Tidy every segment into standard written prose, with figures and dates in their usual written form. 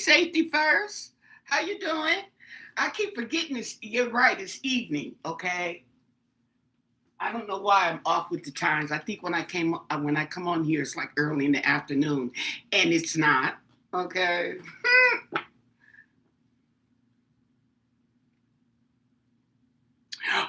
Safety First. How you doing? I keep forgetting this. You're right. It's evening. Okay. I don't know why I'm off with the times. I think when I come on here, it's like early in the afternoon, and it's not. Okay.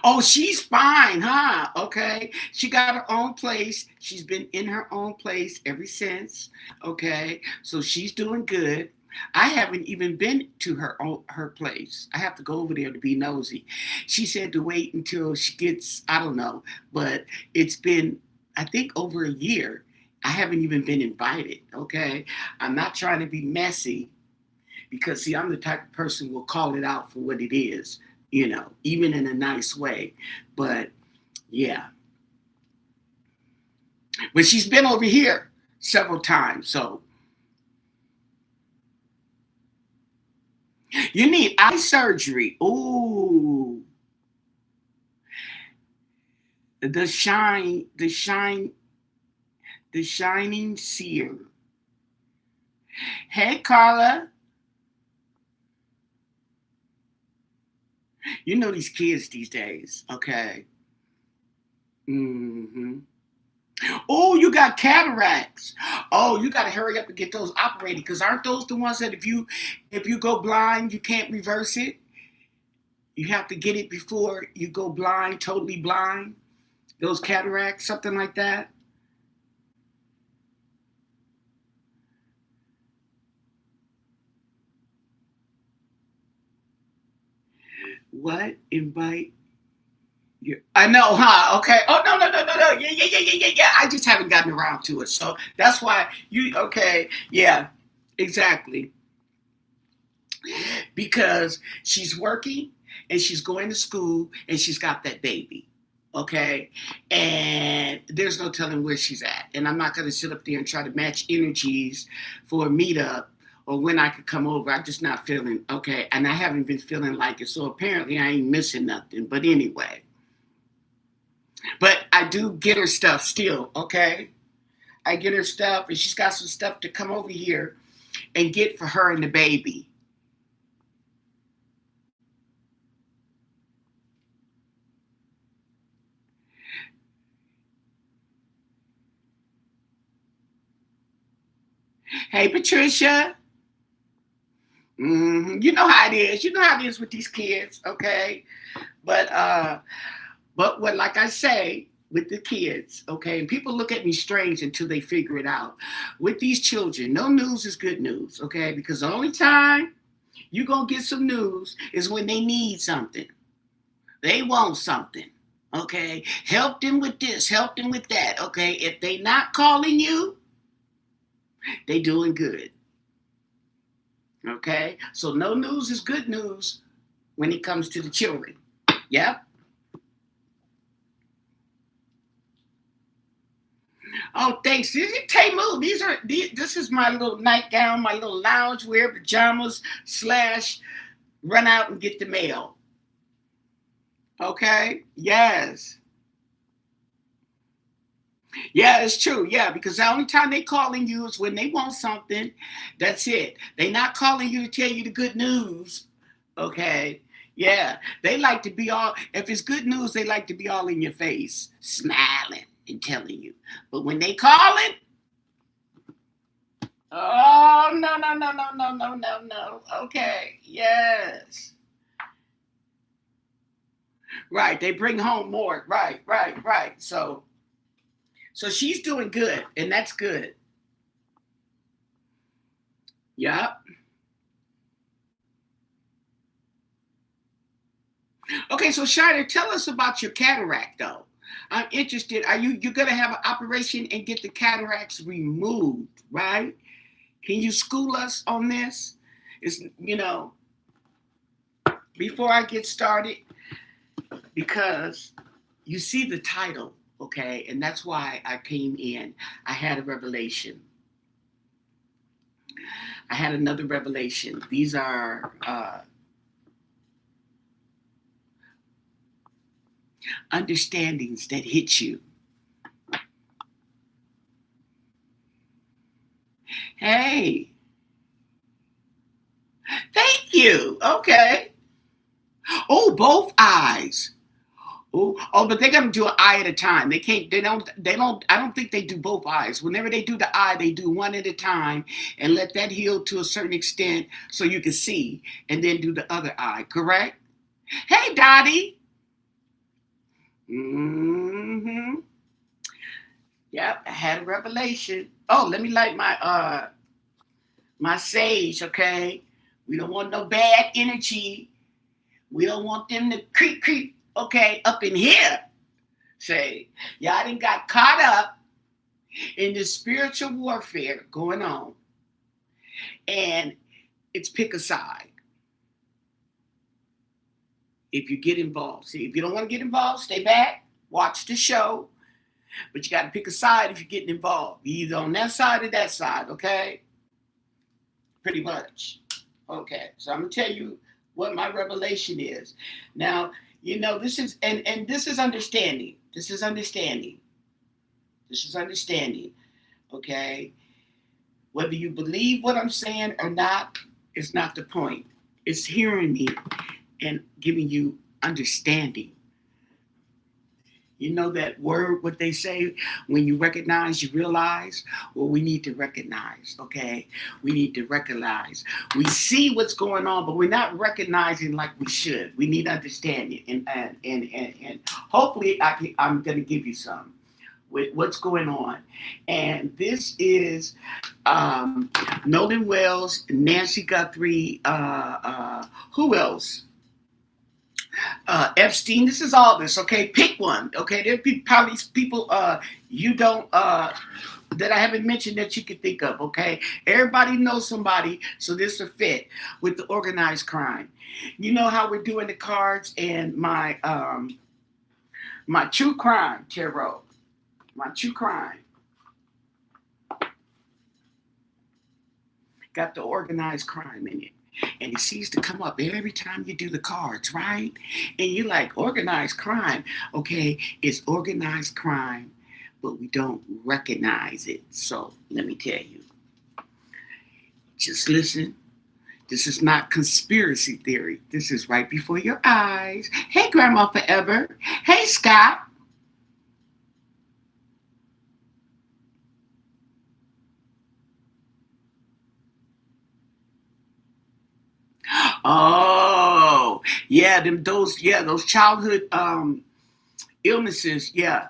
Oh, she's fine, huh? Okay. She got her own place. She's been in her own place ever since. Okay. So she's doing good. I haven't even been to her place. I have to go over there to be nosy. She said to wait until she gets, I don't know, but it's been, I think, over a year. I haven't even been invited. Okay. I'm not trying to be messy because, see, I'm the type of person who will call it out for what it is, even in a nice way. But yeah, but she's been over here several times. So you need eye surgery. Ooh, the shine, the shining seer. Hey, Carla. You know these kids these days, okay? Mm-hmm. Oh, you got cataracts. Oh, you got to hurry up and get those operated, because aren't those the ones that if you go blind, you can't reverse it? You have to get it before you go blind, totally blind. Those cataracts, something like that. What? Invite you? I know, huh? Okay. Oh, no, no, no, no, no. Yeah, yeah, yeah, yeah, yeah, yeah. I just haven't gotten around to it. So that's why okay. Yeah, exactly. Because she's working and she's going to school and she's got that baby. Okay. And there's no telling where she's at. And I'm not going to sit up there and try to match energies for a meetup or when I could come over. I'm just not feeling okay. And I haven't been feeling like it. So apparently I ain't missing nothing. But anyway, but I do get her stuff still. Okay. I get her stuff and she's got some stuff to come over here and get for her and the baby. Hey, Patricia. You know how it is. You know how it is with these kids, okay? But what, like I say, with the kids, okay, and people look at me strange until they figure it out. With these children, no news is good news, okay? Because the only time you're gonna get some news is when they need something. They want something. Okay. Help them with this, help them with that. Okay. If they not calling you, they doing good. Okay. So no news is good news when it comes to the children. Yep. Oh, thanks. This is Tamu. This is my little nightgown, my little lounge wear pajamas slash run out and get the mail. Okay. Yes. Yeah, it's true. Yeah, because the only time they calling you is when they want something. That's it. They not calling you to tell you the good news. Okay. Yeah. They like to be all, if it's good news, they like to be all in your face, smiling and telling you. But when they calling, oh no, no, no, no, no, no, no, no. Okay. Yes. Right. They bring home more. Right, right, right. So she's doing good, and that's good. Yeah. Okay, so Shiner, tell us about your cataract though. I'm interested. Are you gonna have an operation and get the cataracts removed, right? Can you school us on this? Is before I get started, because you see the title, okay, and that's why I came in. I had a revelation. I had another revelation. These are understandings that hit you. Hey, you. Okay. Oh, both eyes. Oh, but they got to do an eye at a time. They can't. They don't. I don't think they do both eyes. Whenever they do the eye, they do one at a time and let that heal to a certain extent so you can see, and then do the other eye. Correct? Hey, Dottie. Mm-hmm. Yep. I had a revelation. Oh, let me light my sage. Okay. We don't want no bad energy. We don't want them to creep. Okay, up in here. Say, y'all done got caught up in this spiritual warfare going on, and it's pick a side. If you get involved, see, if you don't want to get involved, stay back, watch the show, but you got to pick a side if you're getting involved. You're either on that side or that side, okay? Pretty much. Okay, so I'm gonna tell you what my revelation is. Now, this is and this is understanding. This is understanding. This is understanding. Okay. Whether you believe what I'm saying or not, it's not the point. It's hearing me and giving you understanding. You know that word, what they say, when you recognize, you realize? Well, we need to recognize, okay? We need to recognize. We see what's going on, but we're not recognizing like we should. We need understanding. And hopefully I'm going to give you some with what's going on. And this is Nolan Wells, Nancy Guthrie, who else? Epstein. This is all this. Okay, pick one. Okay, there'll be probably people you don't that I haven't mentioned that you could think of. Okay, everybody knows somebody, so this will fit with the organized crime. You know how we're doing the cards and my true crime tarot. My true crime got the organized crime in it. And it seems to come up every time you do the cards, right? And you're like, organized crime. Okay, it's organized crime, but we don't recognize it. So let me tell you, just listen. This is not conspiracy theory. This is right before your eyes. Hey, Grandma Forever. Hey, Scott. Oh, yeah, those childhood illnesses. Yeah,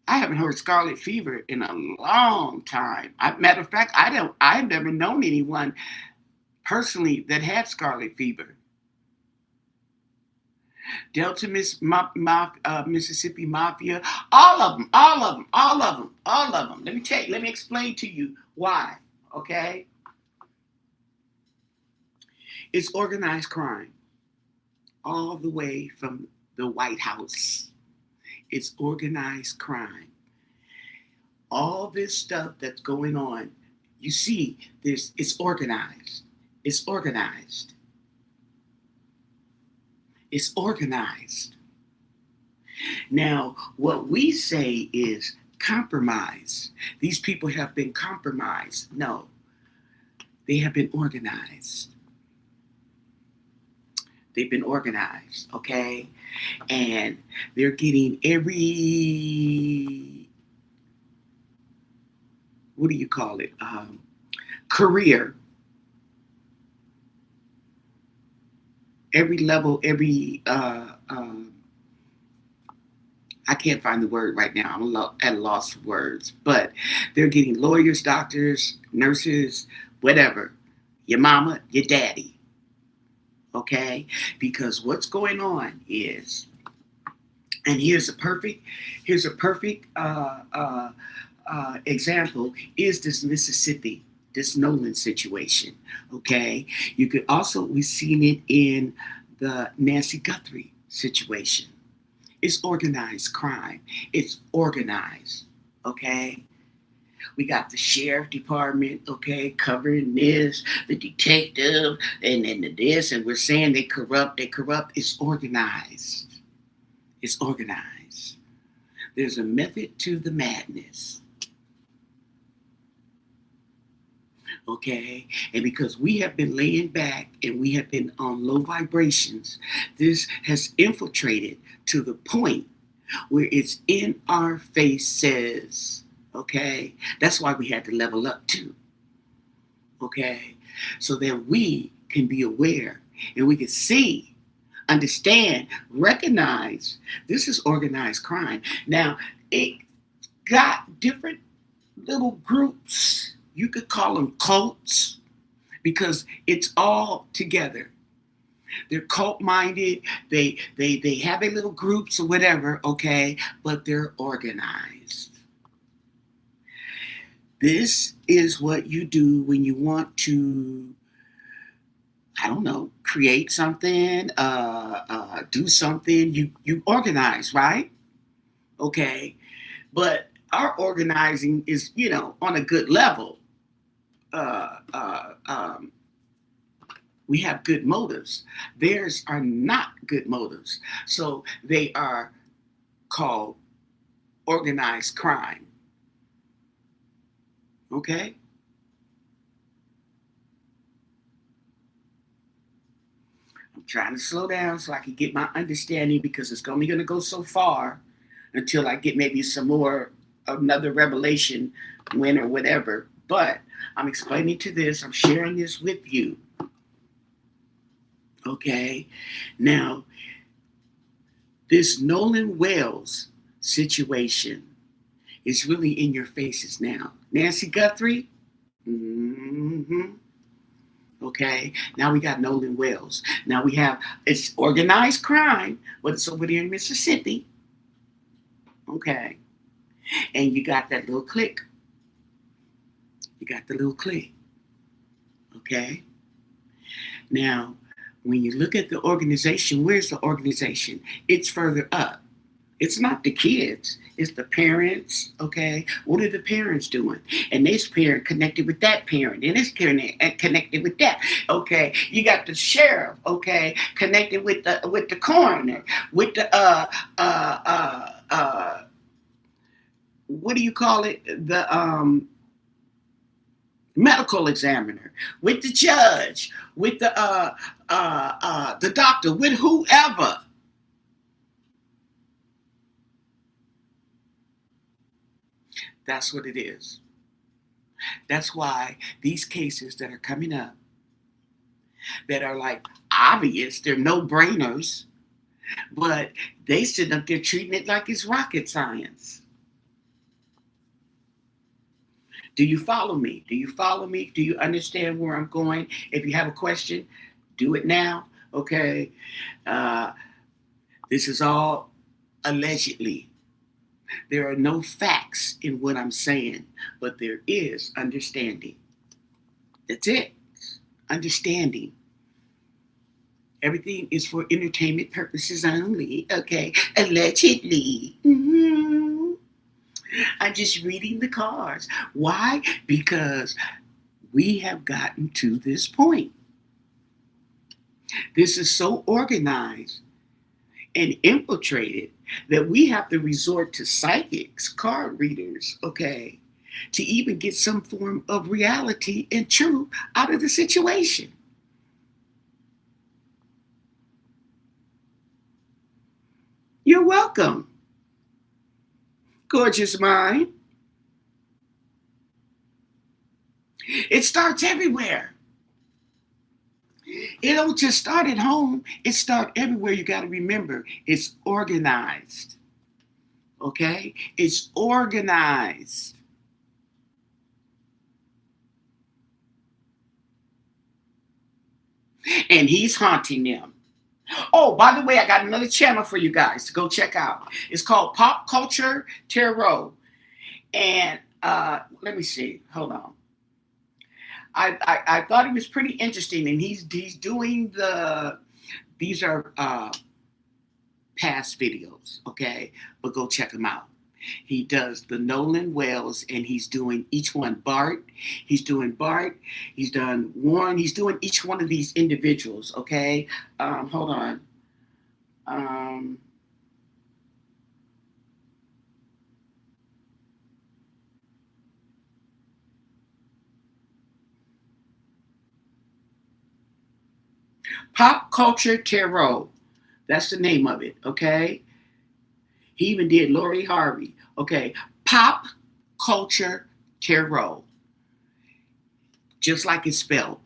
I haven't heard scarlet fever in a long time. Matter of fact, I've never known anyone personally that had scarlet fever. Delta Mississippi Mafia, all of them, all of them, all of them, all of them. Let me explain to you why. Okay, it's organized crime all the way from the White House. It's organized crime. All this stuff that's going on, you see, it's organized. It's organized. It's organized. Now, what we say is compromise. These people have been compromised. No, they have been organized. They've been organized, okay? And they're getting every, what do you call it? Career. Every level, I can't find the word right now. I'm at a loss of words. But they're getting lawyers, doctors, nurses, whatever. Your mama, your daddy. Okay? Because what's going on is, and here's a perfect example, is this Mississippi, this Nolan situation. Okay? You could also, we've seen it in the Nancy Guthrie situation. It's organized crime. It's organized. Okay? We got the sheriff department, okay, covering this, the detective, and then this, and we're saying they corrupt. It's organized. It's organized. There's a method to the madness. Okay, and because we have been laying back and we have been on low vibrations, this has infiltrated to the point where it's in our faces. Okay, that's why we had to level up too. Okay, so that we can be aware and we can see, understand, recognize this is organized crime. Now, it got different little groups. You could call them cults because it's all together. They're cult minded. They have their little groups or whatever, okay, but they're organized. This is what you do when you want to, I don't know, create something, do something. You organize, right? Okay, but our organizing is, on a good level. Uh, uh, um, we have good motives. Theirs are not good motives. So they are called organized crime. Okay? I'm trying to slow down so I can get my understanding because it's only going to go so far until I get maybe some more, another revelation, when or whatever. But I'm explaining to this, I'm sharing this with you. Okay? Now, this Nolan Wells situation is really in your faces now. Nancy Guthrie? Mm-hmm. Okay. Now we got Nolan Wells. Now we have, it's organized crime, but it's over there in Mississippi. Okay. And you got that little clique. You got the little clique. Okay. Now, when you look at the organization, where's the organization? It's further up. It's not the kids, it's the parents, okay? What are the parents doing? And this parent connected with that parent, and this parent connected with that, okay? You got the sheriff, okay, connected with the coroner, with the what do you call it? The medical examiner, with the judge, with the doctor, with whoever. That's what it is. That's why these cases that are coming up that are like obvious, they're no brainers, but they sit up there treating it like it's rocket science. Do you follow me? Do you follow me? Do you understand where I'm going? If you have a question, do it now. Okay. Uh, this is all allegedly. There are no facts in what I'm saying, but there is understanding. That's it. Understanding. Everything is for entertainment purposes only. Okay. Allegedly. I'm just reading the cards. Why? Because we have gotten to this point. This is so organized and infiltrated that we have to resort to psychics, card readers, okay, to even get some form of reality and truth out of the situation. You're welcome, gorgeous mind. It starts everywhere. It don't just start at home. It starts everywhere. You got to remember, it's organized. Okay? It's organized. And he's haunting them. Oh, by the way, I got another channel for you guys to go check out. It's called Pop Culture Tarot. And let me see. Hold on. I thought it was pretty interesting, and he's doing these are past videos, okay? But go check him out. He does the Nolan Wells, and he's doing each one. Bart, he's doing Bart. He's done Warren. He's doing each one of these individuals, okay? Hold on. Um, Pop Culture Tarot. That's the name of it, okay? He even did Lori Harvey. Okay, Pop Culture Tarot, just like it's spelled.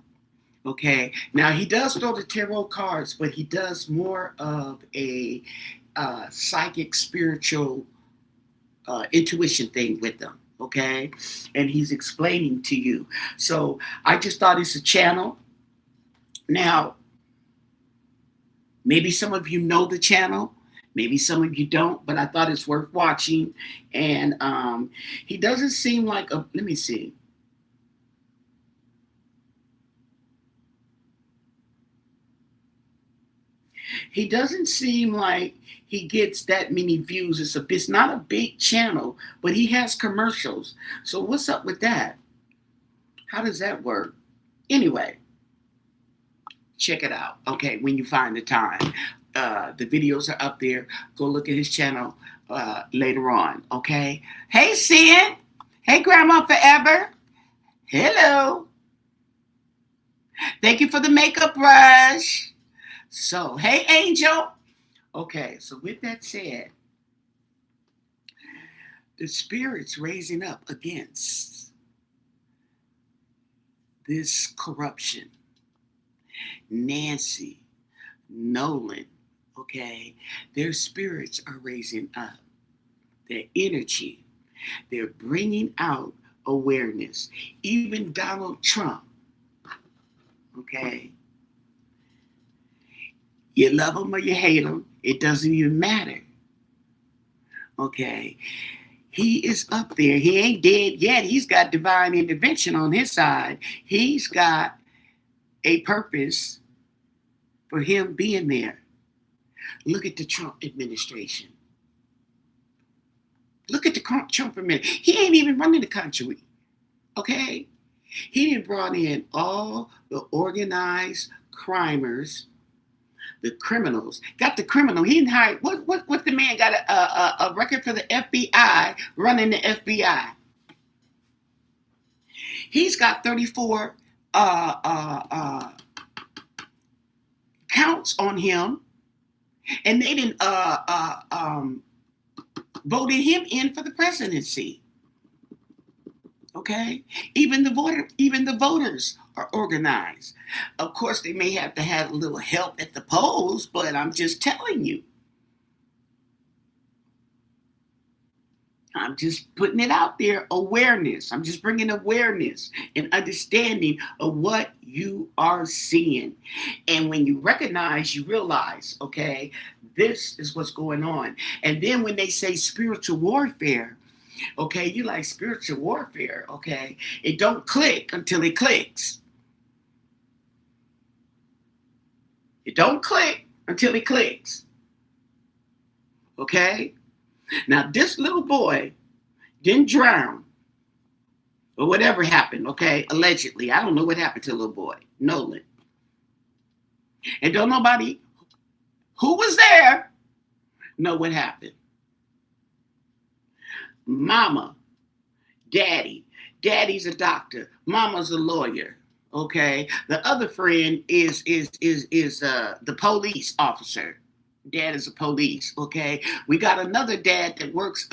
Okay, now he does throw the tarot cards, but he does more of a psychic, spiritual, intuition thing with them. Okay, and he's explaining to you. So I just thought it's a channel. Now, maybe some of you know the channel. Maybe some of you don't, but I thought it's worth watching. And he doesn't seem like a. Let me see. He doesn't seem like he gets that many views. It's not a big channel, but he has commercials. So what's up with that? How does that work? Anyway, check it out. Okay, when you find the time, the videos are up there. Go look at his channel later on. Okay. Hey, Sin. Hey, Grandma Forever. Hello. Thank you for the makeup brush. So, hey, Angel. Okay, so with that said, the spirit's raising up against this corruption. Nancy, Nolan, okay, their spirits are raising up. Their energy, they're bringing out awareness. Even Donald Trump, okay, you love him or you hate him, it doesn't even matter. Okay, he is up there. He ain't dead yet. He's got divine intervention on his side. He's got a purpose for him being there. Look at the Trump administration. Look at the Trump administration. He ain't even running the country. Okay? He done brought in all the organized crimers, the criminals. Got the criminal. He didn't hire. What the man got a record for the FBI, running the FBI. He's got 34 counts on him, and they didn't voted him in for the presidency. Okay, even the voters are organized. Of course, they may have to have a little help at the polls, but I'm just telling you. I'm just putting it out there. Awareness. I'm just bringing awareness and understanding of what you are seeing. And when you recognize, you realize, okay, this is what's going on. And then when they say spiritual warfare, okay, you like spiritual warfare, okay, it don't click until it clicks. It don't click until it clicks. Okay? Now, this little boy didn't drown or whatever happened, okay? Allegedly. I don't know what happened to the little boy, Nolan. And don't nobody who was there know what happened. Mama, daddy's a doctor, mama's a lawyer, okay? The other friend is the police officer. Dad is a police, okay? We got another dad that works,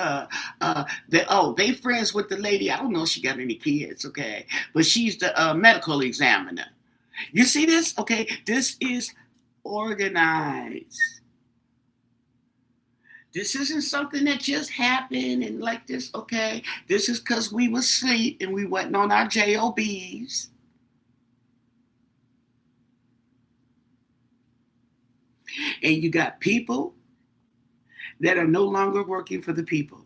they friends with the lady. I don't know if she got any kids, okay? But she's the medical examiner. You see this? Okay, this is organized. This isn't something that just happened and like this, okay? This is because we was asleep and we wasn't on our JOBs. And you got people that are no longer working for the people.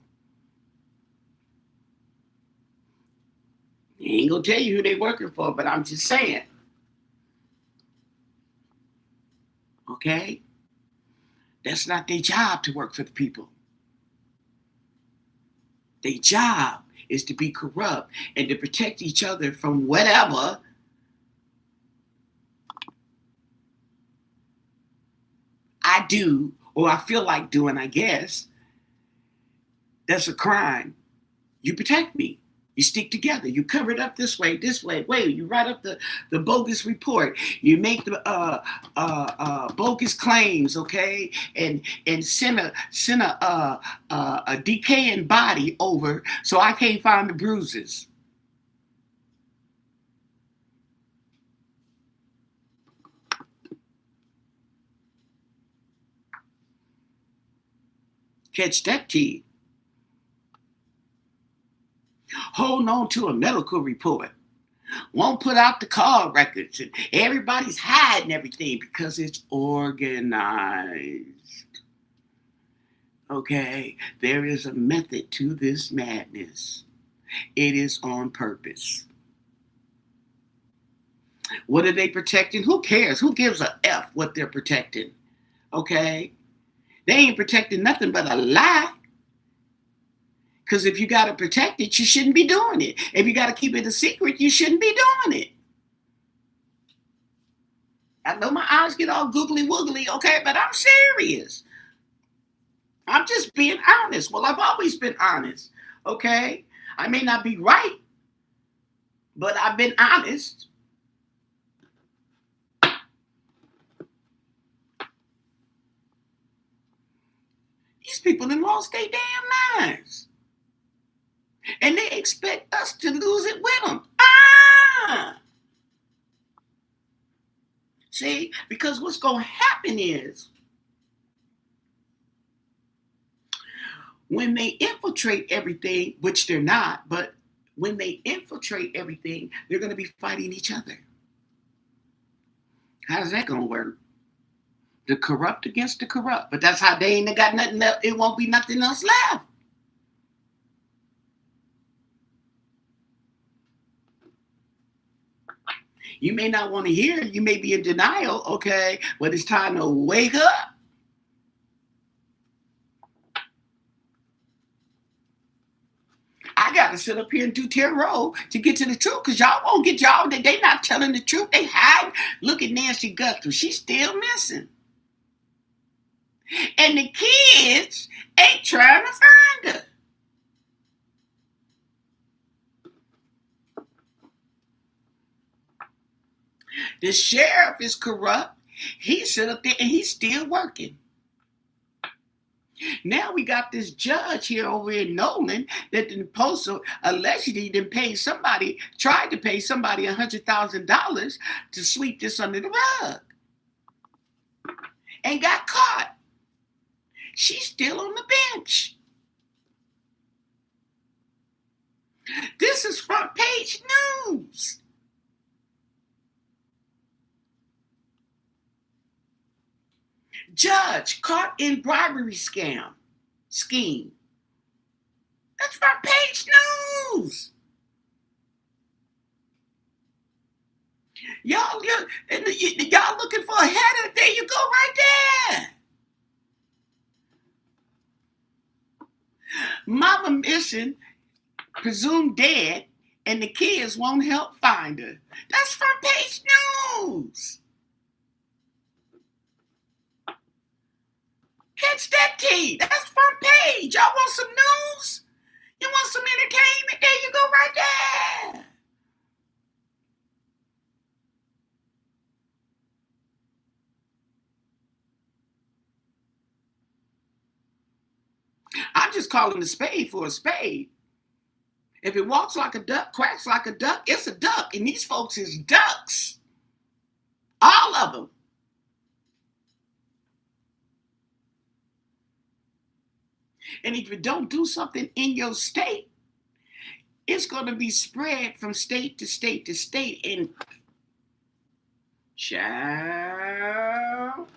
I ain't gonna tell you who they working for, but I'm just saying. Okay? That's not their job to work for the people. Their job is to be corrupt and to protect each other from whatever I do or I feel like doing, I guess. That's a crime. You protect me. You stick together. You cover it up this way. Wait, you write up the bogus report. You make the bogus claims, okay, and send a decaying body over so I can't find the bruises. Catch that kid. Holding on to a medical report. Won't put out the call records. And everybody's hiding everything because it's organized. Okay, there is a method to this madness. It is on purpose. What are they protecting? Who cares? Who gives a F what they're protecting? Okay? They ain't protecting nothing but a lie. Because if you got to protect it, you shouldn't be doing it. If you got to keep it a secret, you shouldn't be doing it. I know my eyes get all googly woogly, okay, but I'm serious. I'm just being honest. Well, I've always been honest, okay? I may not be right, but I've been honest. These people done lost their damn minds. And they expect us to lose it with them. See, because what's going to happen is when they infiltrate everything, which they're not, but when they infiltrate everything, they're going to be fighting each other. How's that going to work? The corrupt against the corrupt. But that's how they ain't got nothing else. It won't be nothing else left. You may not want to hear it. You may be in denial, okay? But it's time to wake up. I got to sit up here and do tarot to get to the truth because y'all won't get y'all. They not telling the truth. They hide. Look at Nancy Guthrie. She's still missing. And the kids ain't trying to find her. The sheriff is corrupt. He sit up there and he's still working. Now we got this judge here over in Nolan that the postal allegedly didn't pay somebody, tried to pay somebody $100,000 to sweep this under the rug. And got caught. She's still on the bench. This is front page news. Judge caught in bribery scheme. That's front page news. Y'all looking for a header? There you go, right there. Mama missing, presumed dead, and the kids won't help find her. That's front page news. Catch that tea. That's front page. Y'all want some news? You want some entertainment? There you go, right there. I'm just calling a spade for a spade. If it walks like a duck, quacks like a duck, it's a duck. And these folks is ducks. All of them. And if you don't do something in your state, it's going to be spread from state to state to state. And child.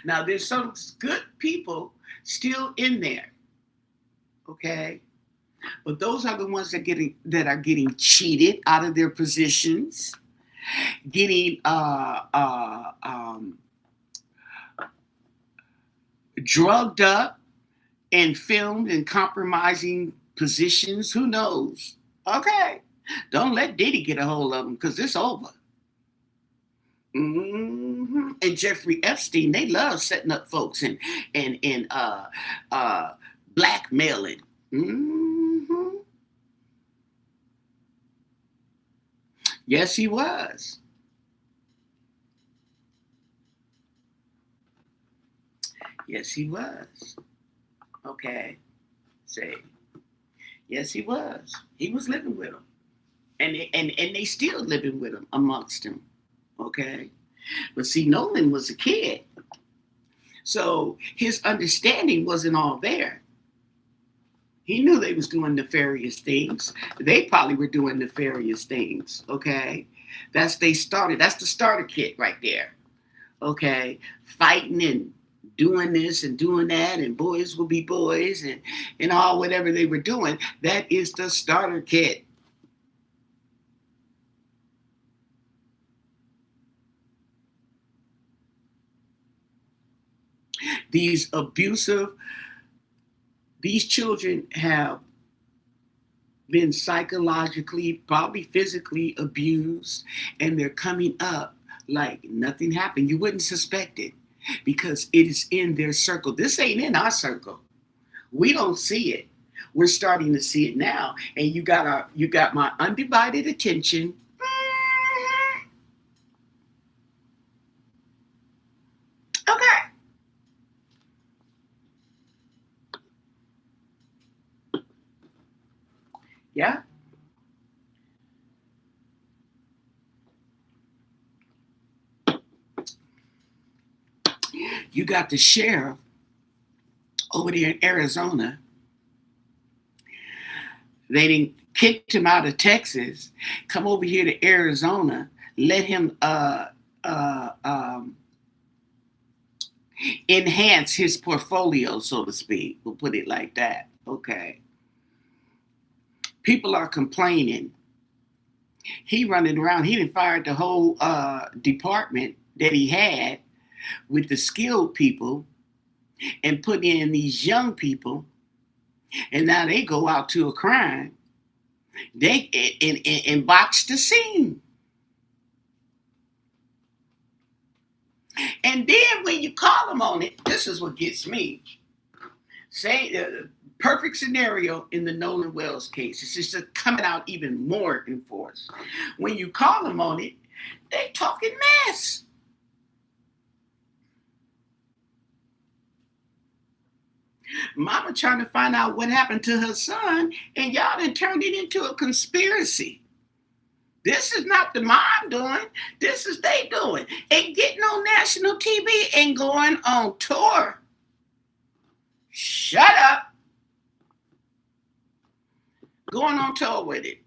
Now, there's some good people still in there. Okay? But those are the ones that are getting cheated out of their positions, getting drugged up and filmed in compromising positions. Who knows? Okay. Don't let Diddy get a hold of them because it's over. Mm-hmm. And Jeffrey Epstein, they love setting up folks and blackmailing. Hmm. Yes, he was. Yes, he was. Okay. Say, yes, he was. He was living with him, and they still living with him amongst him. Okay. But see, Nolan was a kid, so his understanding wasn't all there. He knew they was doing nefarious things. They probably were doing nefarious things. Okay, that's the starter kit right there. Okay, fighting and doing this and doing that, and boys will be boys, and all whatever they were doing. That is the starter kit. These abusive, these children have been psychologically, probably physically abused, and they're coming up like nothing happened. You wouldn't suspect it because it is in their circle. This ain't in our circle. We don't see it. We're starting to see it now, and you got my undivided attention. Okay. Yeah. You got the sheriff over there in Arizona. They didn't kicked him out of Texas, come over here to Arizona, let him uh, um, enhance his portfolio, so to speak. We'll put it like that. Okay. People are complaining. He running around. He done fired the whole department that he had with the skilled people and put in these young people, and now they go out to a crime. They and box the scene. And then when you call them on it, this is what gets me. Say perfect scenario in the Nolan Wells case. It's just coming out even more in force. When you call them on it, they talking mess. Mama trying to find out what happened to her son, and y'all done turned it into a conspiracy. This is not the mom doing. This is they doing. And getting on national TV and going on tour. Shut up. Going on tour with it.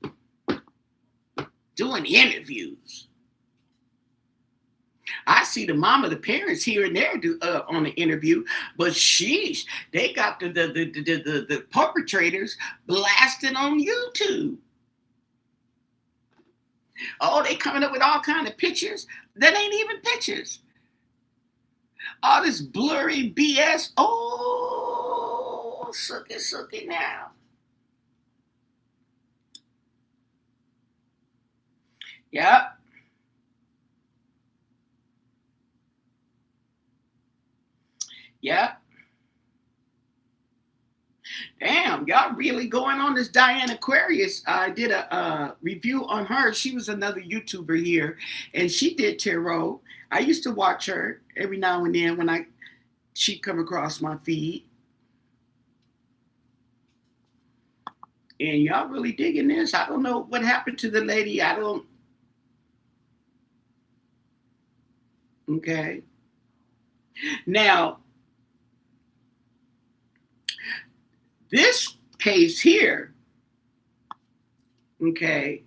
Doing interviews. I see the mama, the parents here and there do on the interview, but sheesh, they got the perpetrators blasted on YouTube. Oh, they coming up with all kind of pictures that ain't even pictures. All this blurry BS. Oh, sucky now. Yep, yep. Damn, y'all really going on this Diane Aquarius. I did a review on her. She was another YouTuber here, and she did tarot. I used to watch her every now and then when she'd come across my feed. And y'all really digging this. I don't know what happened to the lady. I don't. Okay. Now, this case here, okay,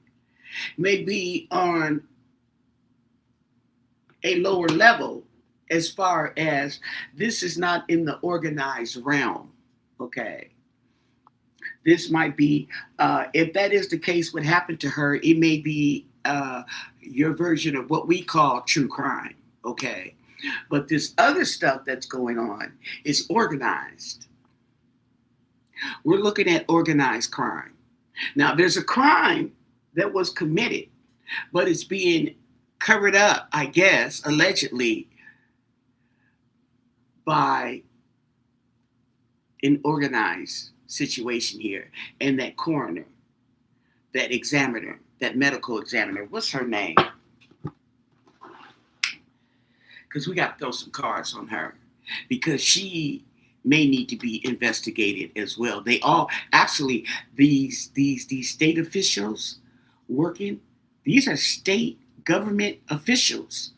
may be on a lower level as far as this is not in the organized realm. Okay. This might be, if that is the case, what happened to her, it may be your version of what we call true crime. Okay. But this other stuff that's going on is organized. We're looking at organized crime. Now, there's a crime that was committed, but it's being covered up, I guess, allegedly, by an organized situation here. And that coroner, that examiner, that medical examiner, what's her name? Because we got to throw some cards on her, because she may need to be investigated as well. They all actually, these state officials working, these are state government officials.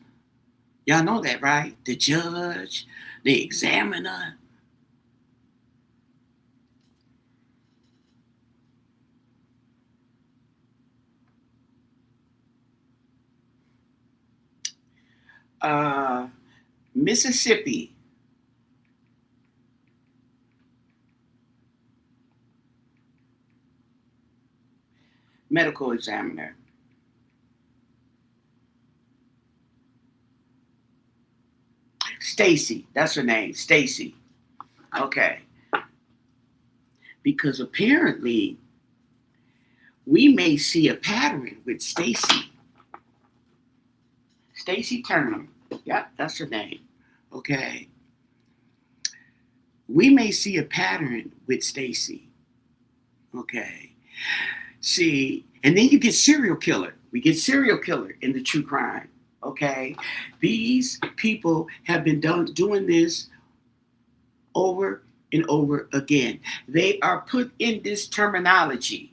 Y'all know that, right? The judge, the examiner. Uh, Mississippi. Medical examiner. Stacy. That's her name. Stacy. Okay. Because apparently we may see a pattern with Stacy. Stacy Turner. Yep, that's her name. Okay. We may see a pattern with Stacy. Okay. See, and then you get serial killer. We get serial killer in the true crime. Okay. These people have been doing this over and over again. They are put in this terminology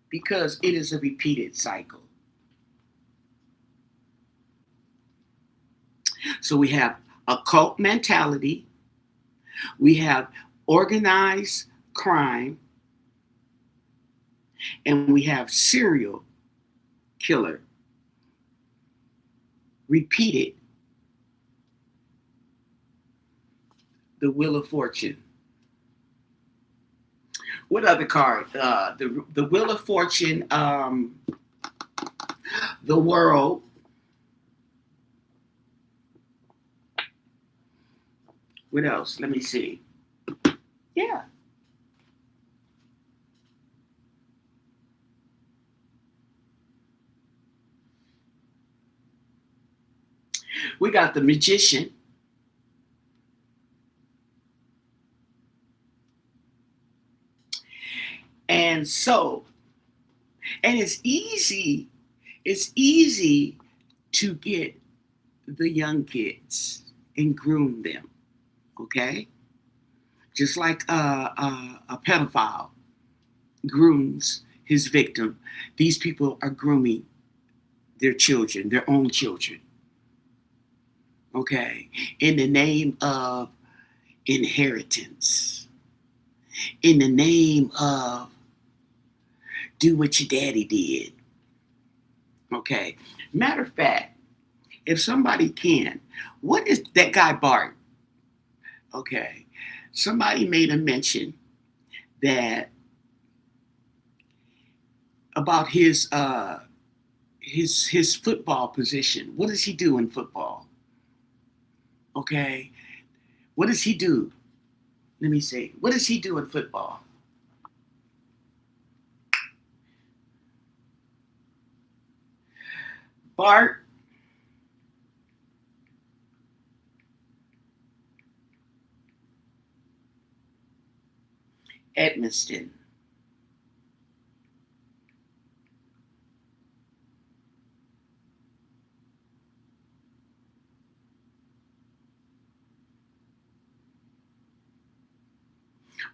because it is a repeated cycle. So we have occult mentality, we have organized crime, and we have serial killer. Repeated. The Wheel of Fortune. What other card? The Wheel of Fortune, the World. What else? Let me see. Yeah. We got the Magician. And so, and it's easy to get the young kids and groom them. Okay? Just like a pedophile grooms his victim, these people are grooming their children, their own children. Okay? In the name of inheritance, in the name of do what your daddy did. Okay? Matter of fact, if somebody can, what is that guy Bart? Okay. Somebody made a mention that about his football position. What does he do in football? Okay. What does he do? Let me see. What does he do in football? Bart Edmiston.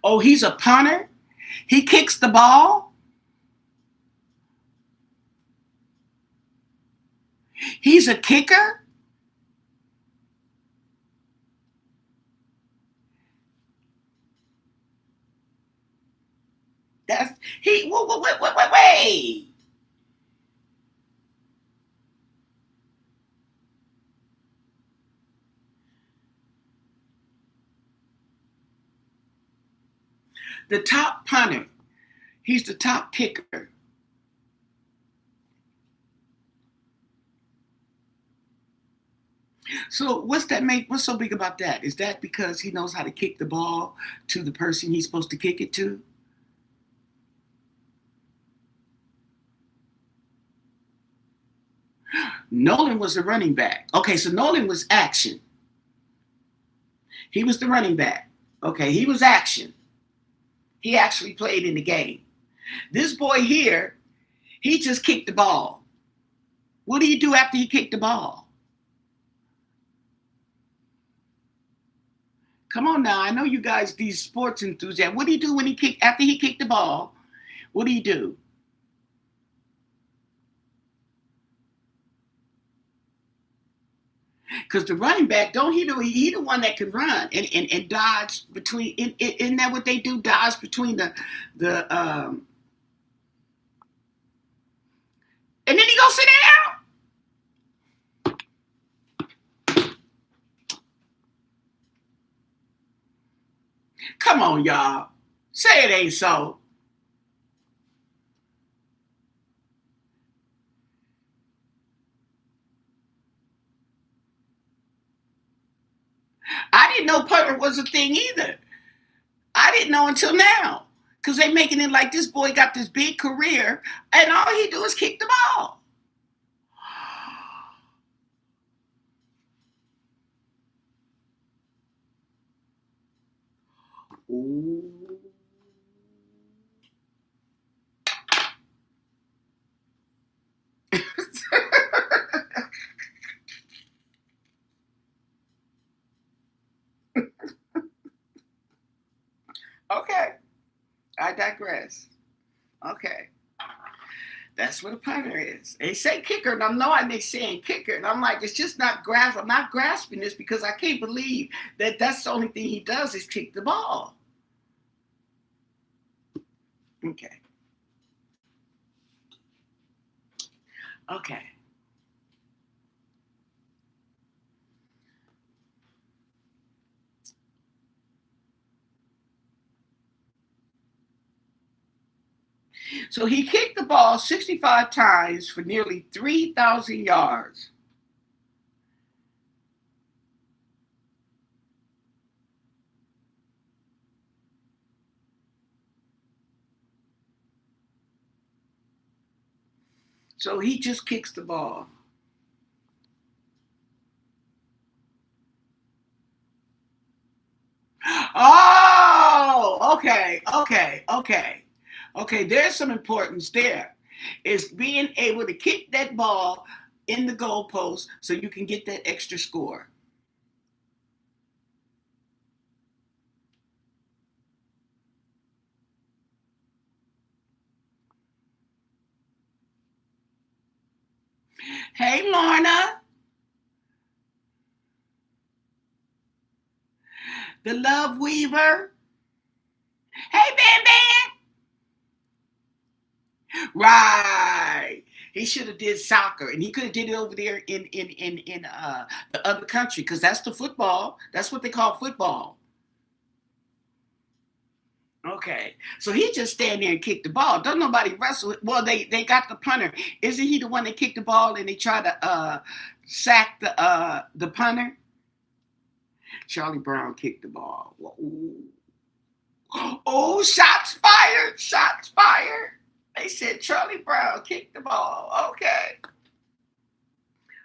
Oh, he's a punter? He kicks the ball? He's a kicker? That's he. Wait. The top punter. He's the top kicker. So what's so big about that? Is that because he knows how to kick the ball to the person he's supposed to kick it to? Nolan was the running back. Okay, so Nolan was action. He was the running back. Okay, he was action. He actually played in the game. This boy here, he just kicked the ball. What do you do after he kicked the ball? Come on now. I know you guys, these sports enthusiasts. What do you do when after he kicked the ball? What do you do? Because the running back, don't he the one that can run and dodge between, isn't that what they do? Dodge between the and then he go sit down. Come on, y'all. Say it ain't so. I didn't know punter was a thing either. I didn't know until now. Because they making it like this boy got this big career and all he do is kick the ball. Ooh. Okay, I digress. Okay, that's what a punter is. They say kicker, and I'm knowing they saying kicker, and I'm like, it's just not grasp. I'm not grasping this because I can't believe that that's the only thing he does is kick the ball. Okay, okay. So he kicked the ball 65 times for nearly 3,000 yards. So he just kicks the ball. Oh, okay, okay, okay. Okay, there's some importance there. It's being able to kick that ball in the goalpost so you can get that extra score. Hey, Lorna, the love weaver. Hey, Bam Bam. Right. He should have did soccer, and he could have did it over there in the other country because that's the football. That's what they call football. Okay, so he just stand there and kick the ball. Don't nobody wrestle it. Well, they got the punter. Isn't he the one that kicked the ball and they try to sack the punter? Charlie Brown kicked the ball. Ooh. Oh, shots fired! Shots fired! They said Charlie Brown kicked the ball. Okay,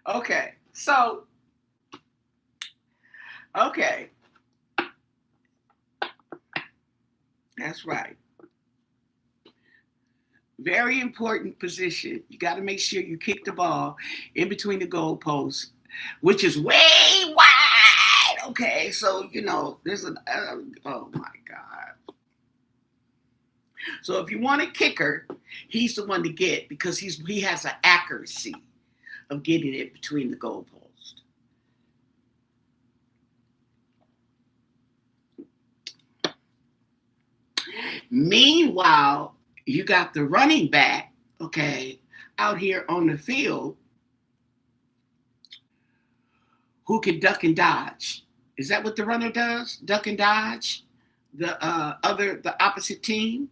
okay. So okay, that's right. Very important position. You got to make sure you kick the ball in between the goalposts, which is way wide. Okay, so there's an oh my god. So if you want a kicker, he's the one to get because he has an accuracy of getting it between the goalposts. Meanwhile, you got the running back, okay, out here on the field who can duck and dodge. Is that what the runner does? Duck and dodge? The opposite team?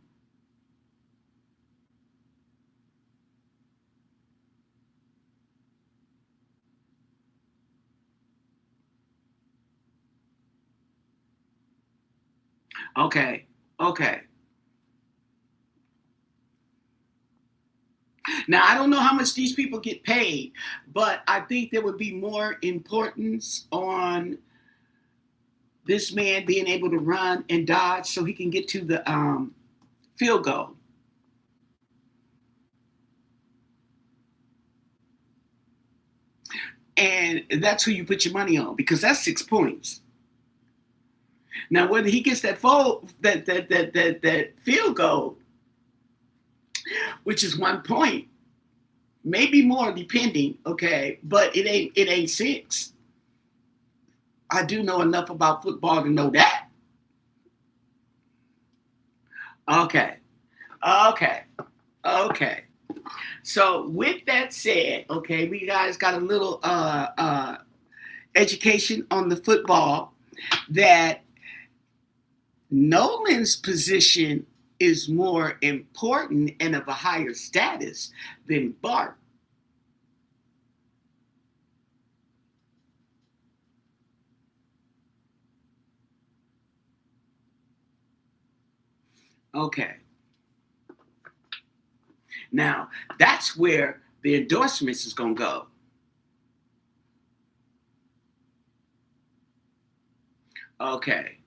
Okay. Okay. Now I don't know how much these people get paid, but I think there would be more importance on this man being able to run and dodge so he can get to the field goal. And that's who you put your money on, because that's 6 points. Now, whether he gets that field goal, which is 1 point, maybe more depending, okay, but it ain't 6. I do know enough about football to know that. Okay. So with that said, okay, we guys got a little education on the football, that Nolan's position is more important and of a higher status than Bart. Okay. Now, that's where the endorsements is going to go. Okay.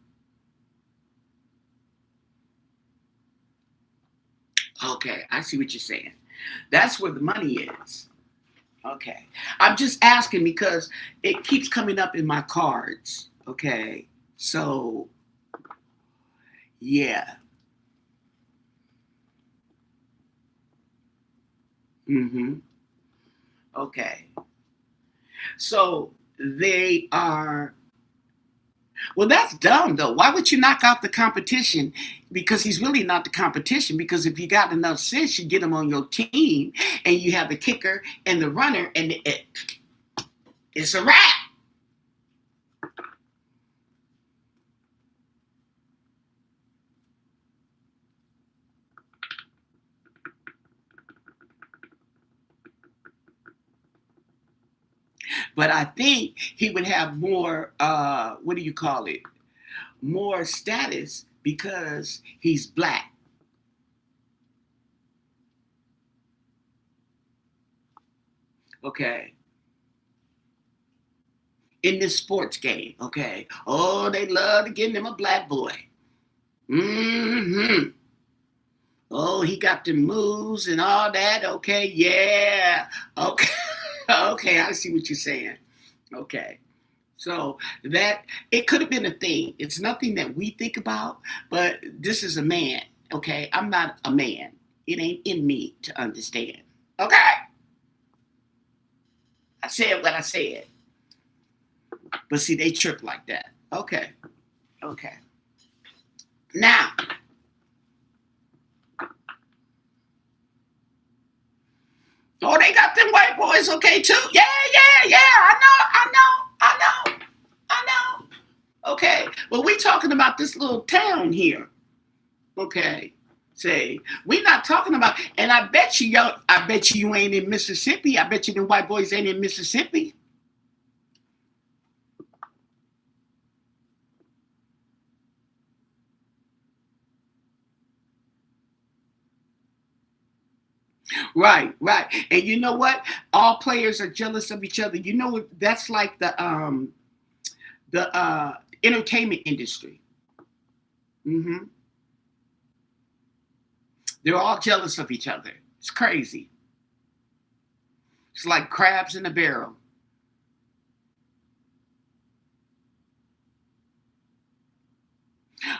Okay, I see what you're saying. That's where the money is. Okay. I'm just asking because it keeps coming up in my cards. Okay. So, yeah. Mm-hmm. Okay. So they are. Well, that's dumb though. Why would you knock out the competition? Because he's really not the competition. Because if you got enough sense, you get him on your team, and you have the kicker and the runner, and it's a wrap. But I think he would have more. What do you call it? More status because he's black. Okay. In this sports game. Okay. Oh, they love to give him a black boy. Mm-hmm. Oh, he got the moves and all that. Okay, yeah. Okay, okay. I see what you're saying. Okay, so that it could have been a thing. It's nothing that we think about, but this is a man. Okay, I'm not a man. It ain't in me to understand. Okay, I said what I said, but see, they trip like that. Okay, okay. Now, oh, they got them white boys, okay, too. Yeah, yeah, yeah. I know. Okay, well, we talking about this little town here. Okay, say we not talking about, and I bet you ain't in Mississippi. I bet you the white boys ain't in Mississippi. Right, right. And you know what? All players are jealous of each other. You know what? That's like the entertainment industry. Hmm. They're all jealous of each other. It's crazy. It's like crabs in a barrel.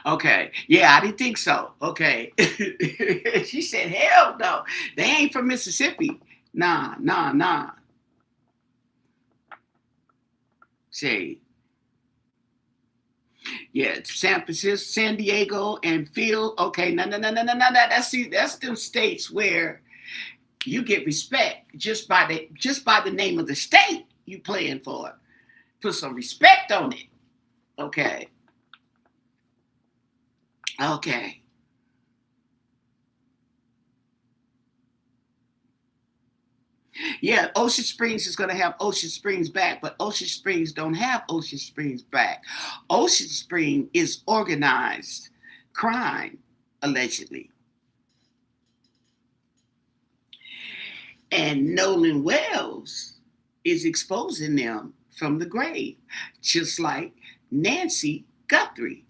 Okay. Yeah, I didn't think so. Okay. She said, hell no. They ain't from Mississippi. Nah, nah, nah. Say, yeah, it's San Francisco, San Diego, and Phil. Okay, no, no, no, no, no, no. That's them states where you get respect just by the name of the state you playing for. Put some respect on it. Okay. Okay. Yeah, Ocean Springs is going to have Ocean Springs back, but Ocean Springs don't have Ocean Springs back. Ocean Spring is organized crime, allegedly. And Nolan Wells is exposing them from the grave, just like Nancy Guthrie.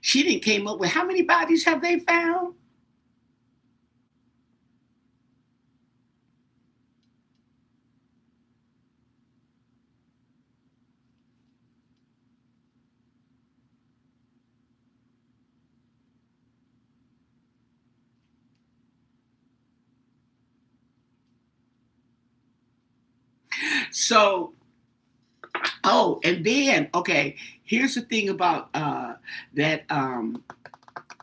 She didn't came up with how many bodies have they found? So, oh, and then okay, here's the thing about that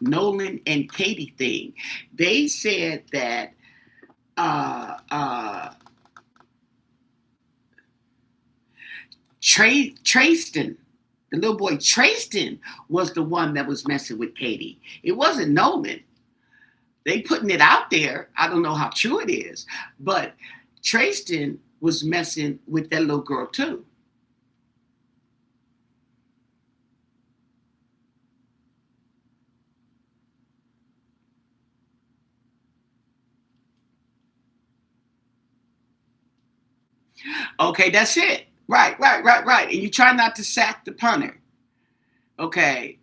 Nolan and Katie thing. They said that uh, uh, Traston, the little boy Traston, was the one that was messing with Katie. It wasn't Nolan. They putting it out there. I don't know how true it is, but Traston was messing with that little girl too. Okay, that's it. Right. And you try not to sack the punter. Okay,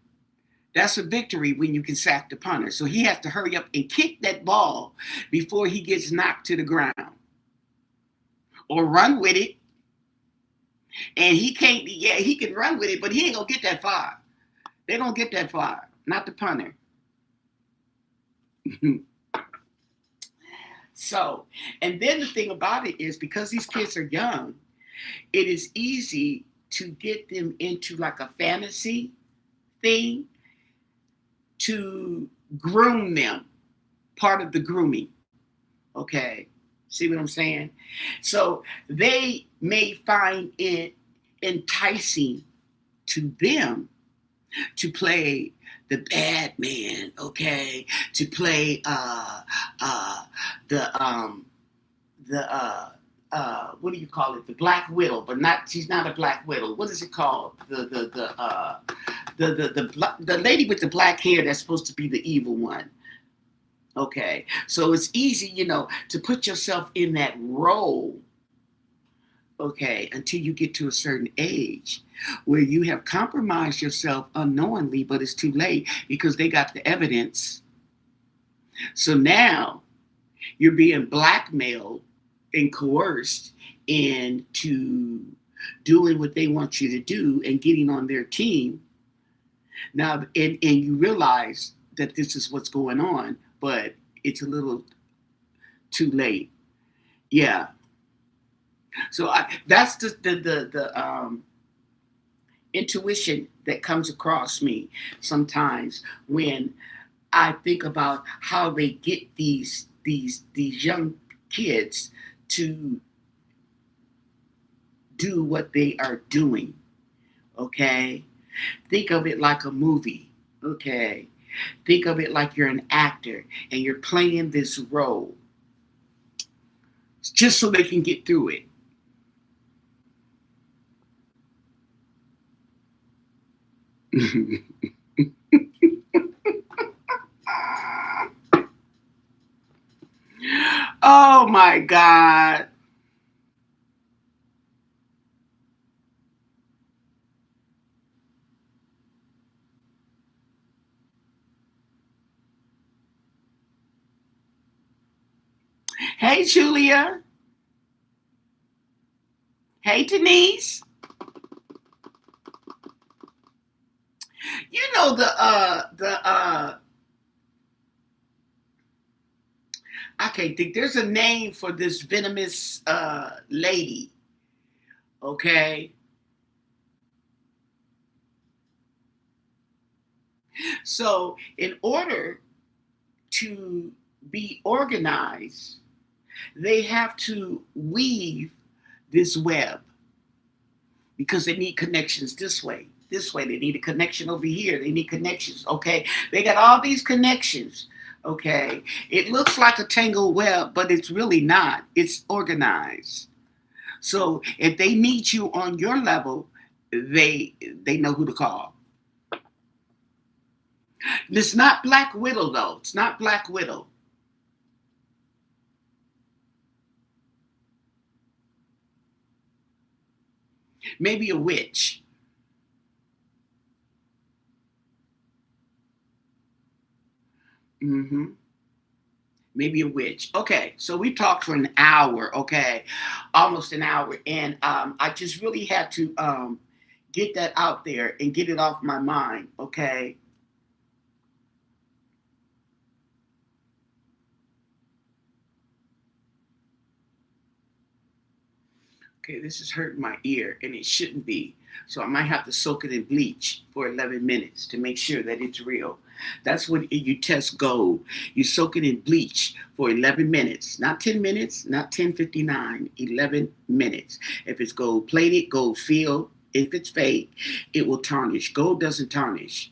that's a victory when you can sack the punter. So he has to hurry up and kick that ball before he gets knocked to the ground or run with it. And he can't, yeah, he can run with it, but he ain't gonna get that far. They don't get that far, not the punter. So, and then the thing about it is because these kids are young, it is easy to get them into like a fantasy thing to groom them, part of the grooming. Okay. See what I'm saying? So they may find it enticing to them to play the bad man, okay, to play the what do you call it? The Black Widow, but not she's not a Black Widow. What is it called? The lady with the black hair that's supposed to be the evil one. Okay, so it's easy, to put yourself in that role. Okay, until you get to a certain age where you have compromised yourself unknowingly, but it's too late because they got the evidence. So now you're being blackmailed and coerced into doing what they want you to do and getting on their team. Now, and you realize that this is what's going on, but it's a little too late. Yeah. So that's the intuition that comes across me sometimes when I think about how they get these young kids to do what they are doing. Okay, think of it like a movie. Okay, think of it like you're an actor and you're playing this role just so they can get through it. Oh my God. Hey, Julia. Hey, Denise. You know I can't think. There's a name for this venomous lady. Okay, so in order to be organized, they have to weave this web because they need connections this way. This way, they need a connection over here. They need connections. Okay, they got all these connections. Okay, it looks like a tangled web, but it's really not. It's organized. So if they need you on your level, they know who to call. It's not Black Widow though. It's not Black Widow. Maybe a witch. Mm-hmm. Maybe a witch. Okay, so we talked for an hour. Okay, almost an hour, and I just really had to get that out there and get it off my mind. Okay. Okay, this is hurting my ear, and it shouldn't be. So I might have to soak it in bleach for 11 minutes to make sure that it's real. That's when you test gold. You soak it in bleach for 11 minutes, not 10 minutes, not 10:59, 11 minutes. If it's gold plated, gold filled. If it's fake, it will tarnish. Gold doesn't tarnish.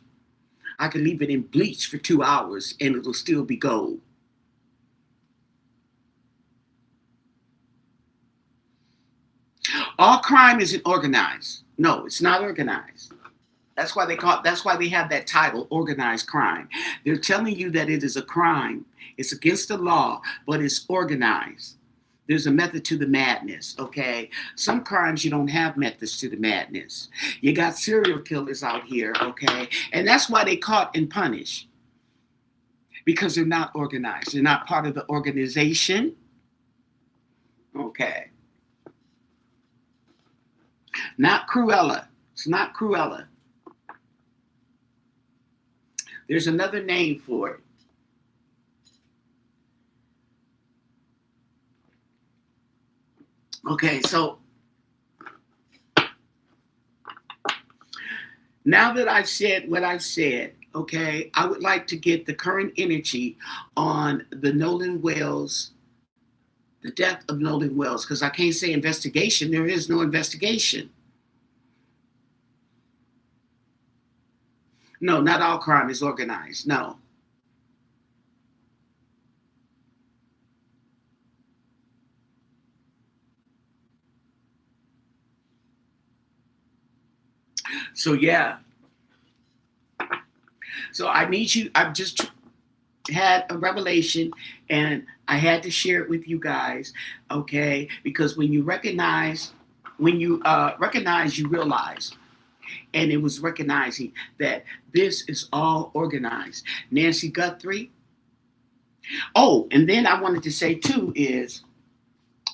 I can leave it in bleach for 2 hours and it'll still be gold. All crime isn't organized. No, it's not organized. That's why they have that title, organized crime. They're telling you that it is a crime. It's against the law, but it's organized. There's a method to the madness, okay? Some crimes you don't have methods to the madness. You got serial killers out here, okay? And that's why they caught and punished. Because they're not organized. They're not part of the organization. Okay. Not Cruella. It's not Cruella. There's another name for it. Okay, so now that I've said what I've said, okay, I would like to get the current energy on the Nolan Wells, the death of Nolan Wells, because I can't say investigation. There is no investigation. No, not all crime is organized. No. So yeah. So I need you. I've just had a revelation and I had to share it with you guys, okay? Because when you recognize, you realize. And it was recognizing that this is all organized. Nancy Guthrie. Oh, and then I wanted to say too is,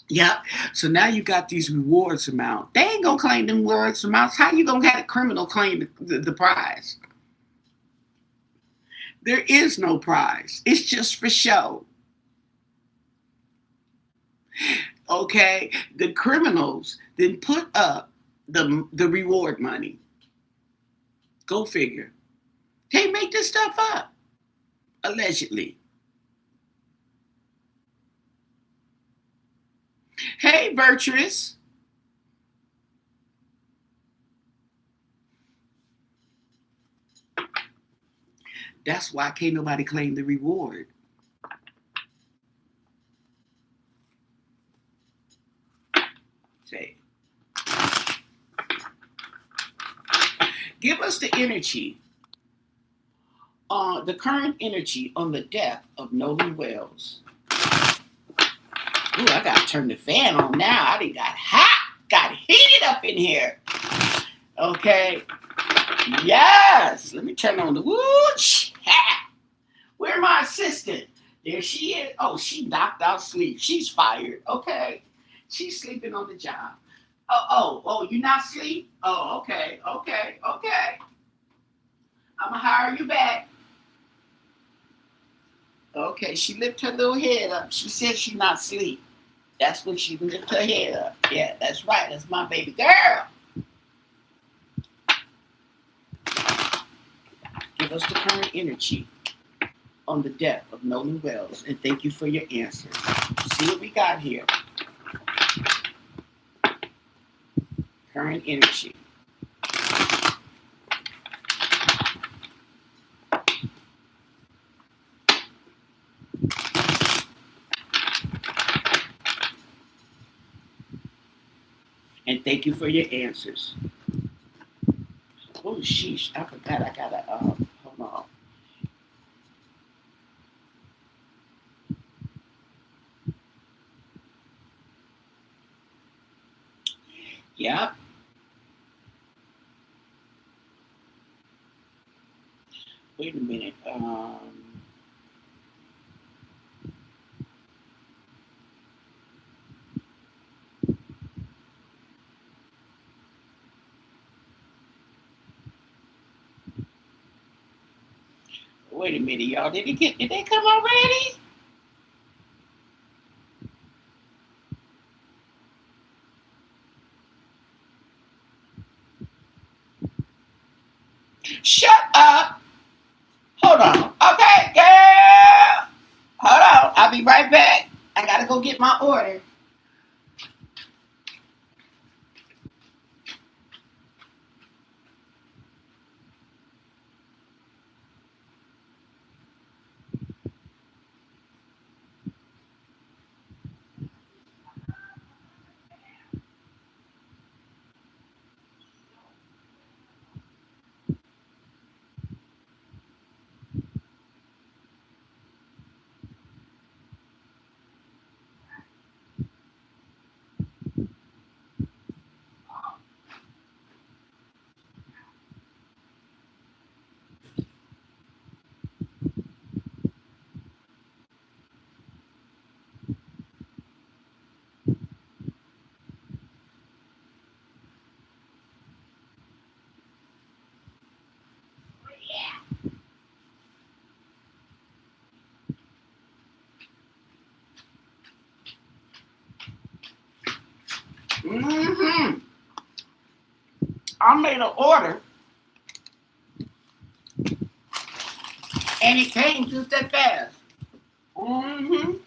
yeah. So now you got these rewards amount. They ain't gonna claim them rewards amounts. How you gonna have a criminal claim the prize? There is no prize. It's just for show. Okay, the criminals then put up the reward money. Go figure. They make this stuff up allegedly. Hey, virtuous. That's why can't nobody claim the reward. Say, give us the energy, the current energy on the death of Nolan Wells. Ooh, I gotta turn the fan on now. I done got hot, got heated up in here. Okay. Yes. Let me turn on the whoosh. Where my assistant? There she is. Oh, she knocked out sleep. She's fired. Okay. She's sleeping on the job. Oh, you not sleep? Oh, okay. I'm gonna hire you back. Okay, she lifted her little head up. She said she not sleep. That's when she lifted her head up. Yeah, that's right. That's my baby girl. Give us the current energy on the death of Nolan Wells, and thank you for your answers. See what we got here. Current energy. And thank you for your answers. Oh, sheesh. I forgot I gotta, hold on. Yep. Wait a minute. Wait a minute, y'all. Did they come already? Shut up. Hold on. Okay, girl. Hold on. I'll be right back. I gotta go get my order. Mm-hmm. I made an order and it came just that fast. Mm-hmm.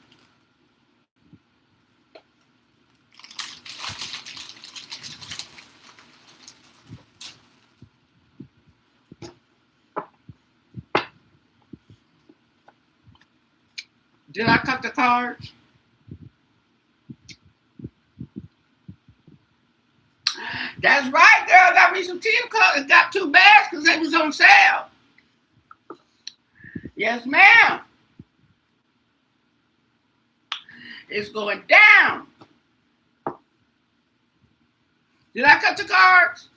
Did I cut the cards? That's right, girl. Got me some tea cards. Got 2 bags because they was on sale. Yes, ma'am. It's going down. Did I cut the cards?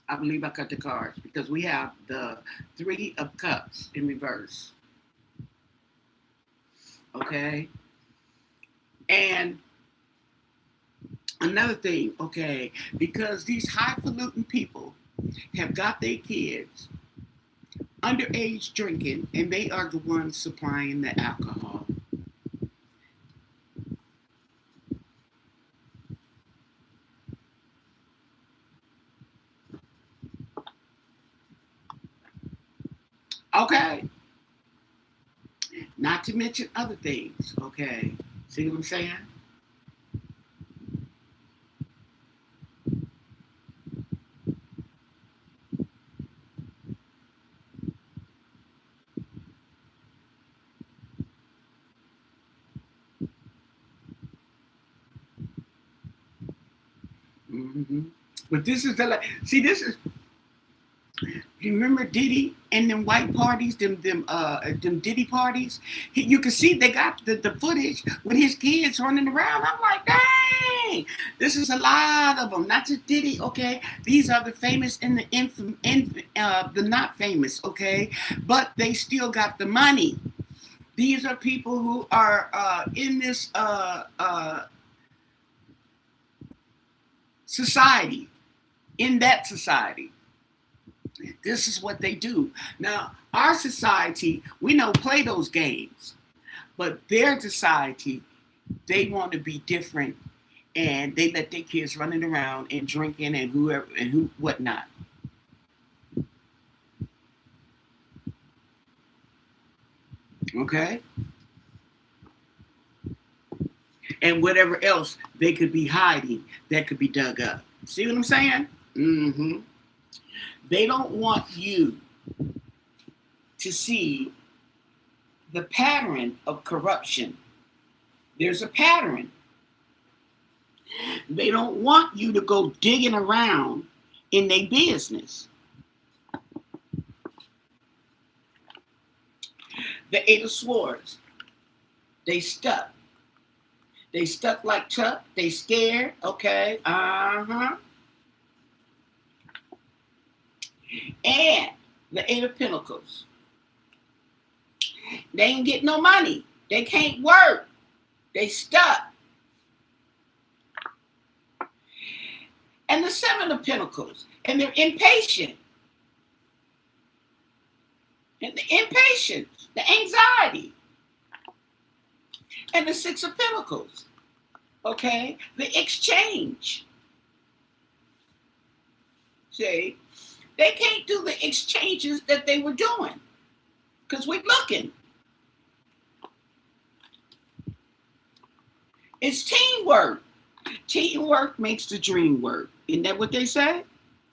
I believe I cut the cards because we have the 3 of cups in reverse. Okay. And another thing, okay, because these highfalutin people have got their kids underage drinking and they are the ones supplying the alcohol. Okay. Not to mention other things, okay? See what I'm saying? Mm-hmm. But this is the see. This is you remember Diddy and them white parties, them Diddy parties. You can see they got the footage with his kids running around. I'm like, dang, this is a lot of them. Not just Diddy, okay. These are the famous and the not famous, okay. But they still got the money. These are people who are in this society, in that society. This is what they do. Now, our society, we don't play those games, but their society, they want to be different, and they let their kids running around and drinking and whoever and who whatnot. Okay, and whatever else they could be hiding that could be dug up. See what I'm saying? Mm-hmm. They don't want you to see the pattern of corruption. There's a pattern. They don't want you to go digging around in their business. The 8 of Swords, they stuck. They stuck like Chuck. They scared. Okay. Uh-huh. And the 8 of Pentacles. They ain't get no money. They can't work. They stuck. And the 7 of Pentacles. And they're impatient. and the impatience, the anxiety, and the Six of Pentacles. Okay, the exchange. See, they can't do the exchanges that they were doing because we're looking. It's teamwork. Teamwork makes the dream work. Isn't that what they say?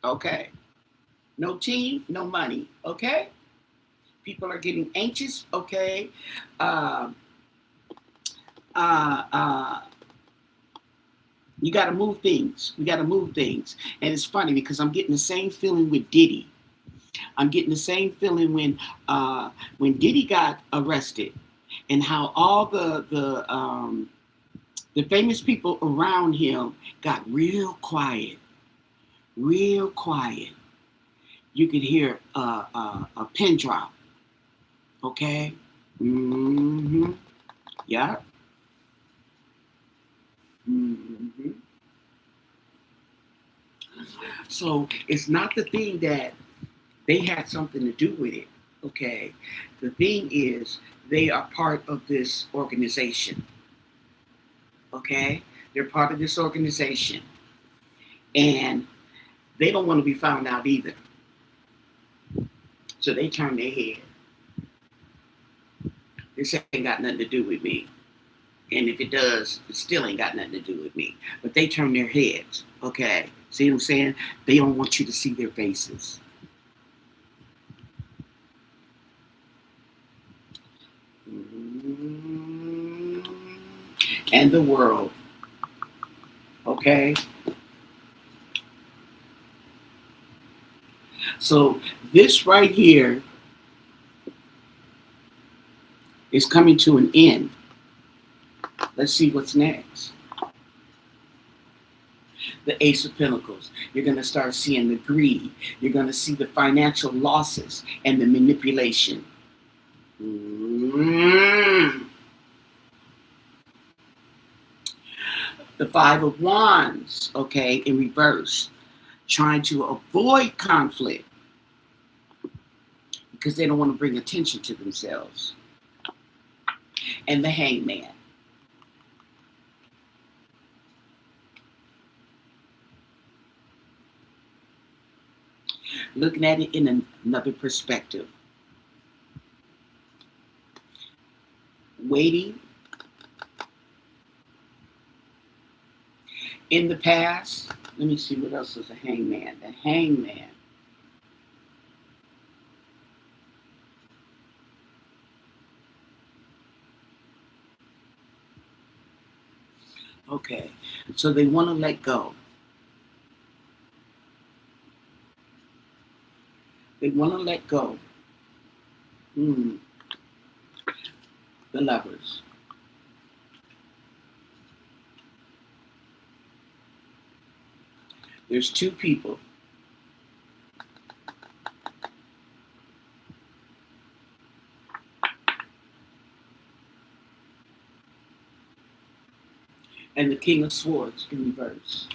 Okay. No team, no money. Okay. People are getting anxious. Okay. Uh, uh, uh, you got to move things. We got to move things. And it's funny because I'm getting the same feeling with Diddy. I'm getting the same feeling when Diddy got arrested, and how all the famous people around him got real quiet, real quiet. You could hear a pin drop. Okay. Mm-hmm. Yeah. Mm-hmm. So it's not the thing that they had something to do with it. Okay. The thing is, they are part of this organization. Okay. They're part of this organization. And they don't want to be found out either. So they turn their head. This ain't got nothing to do with me. And if it does, it still ain't got nothing to do with me. But they turn their heads. Okay. See what I'm saying? They don't want you to see their faces. And the world. Okay. So this right here is coming to an end. Let's see what's next. The Ace of Pentacles. You're going to start seeing the greed. You're going to see the financial losses and the manipulation. The Five of Wands, okay, in reverse. Trying to avoid conflict because they don't want to bring attention to themselves. And the Hangman. Looking at it in another perspective. Waiting. In the past. Let me see what else is a Hangman. The Hangman. Okay, so they want to let go. They want to let go. The Lovers. There's two people. And the King of Swords in reverse.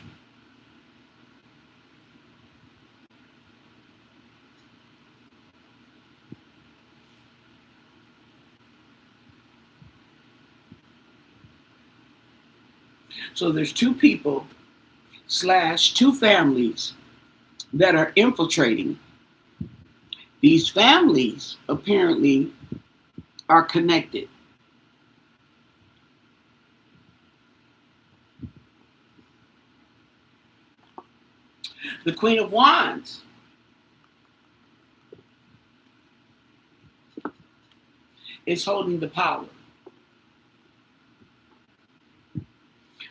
So there's two people / two families that are infiltrating. These families apparently are connected. The Queen of Wands is holding the power.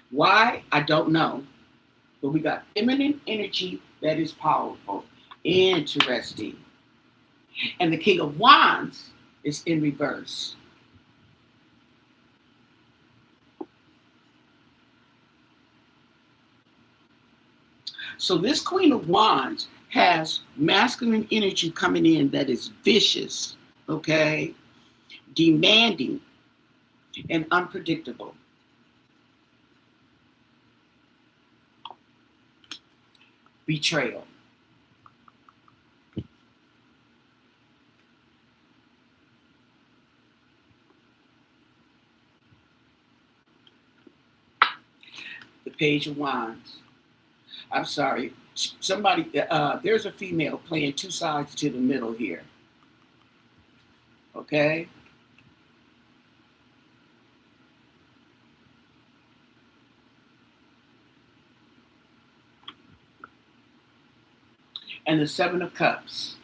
Why? I don't know. But we got feminine energy that is powerful. Interesting. And the King of Wands is in reverse. So this Queen of Wands has masculine energy coming in that is vicious, okay, demanding, and unpredictable. Betrayal. Page of Wands. I'm sorry. Somebody, there's a female playing two sides to the middle here. Okay? And the Seven of Cups.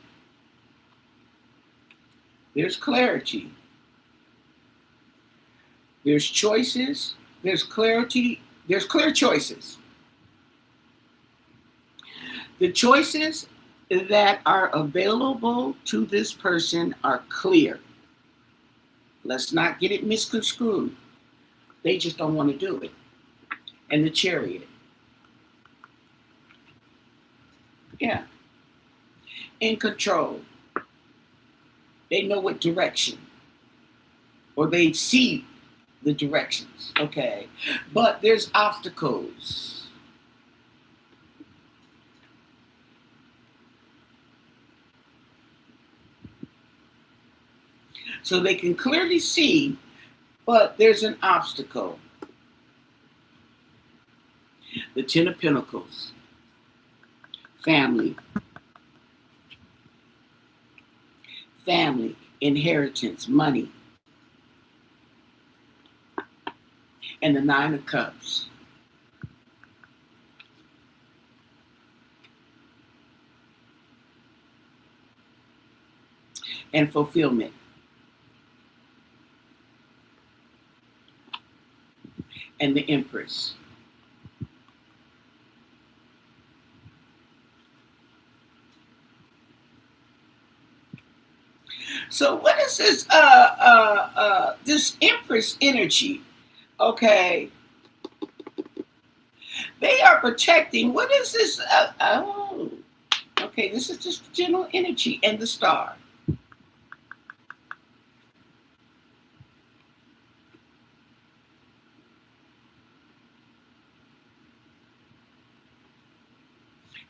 There's clarity. There's choices. There's clarity. There's clear choices. The choices that are available to this person are clear. Let's not get it misconstrued. They just don't want to do it. And the Chariot. Yeah. In control. They know what direction, or they see the directions, okay? But there's obstacles. So they can clearly see, but there's an obstacle. The Ten of Pentacles. Family. Family, inheritance, money. And the Nine of Cups. And fulfillment. And the Empress. So what is this this Empress energy? Okay. They are protecting. What is this? Okay, this is just the general energy and the Star.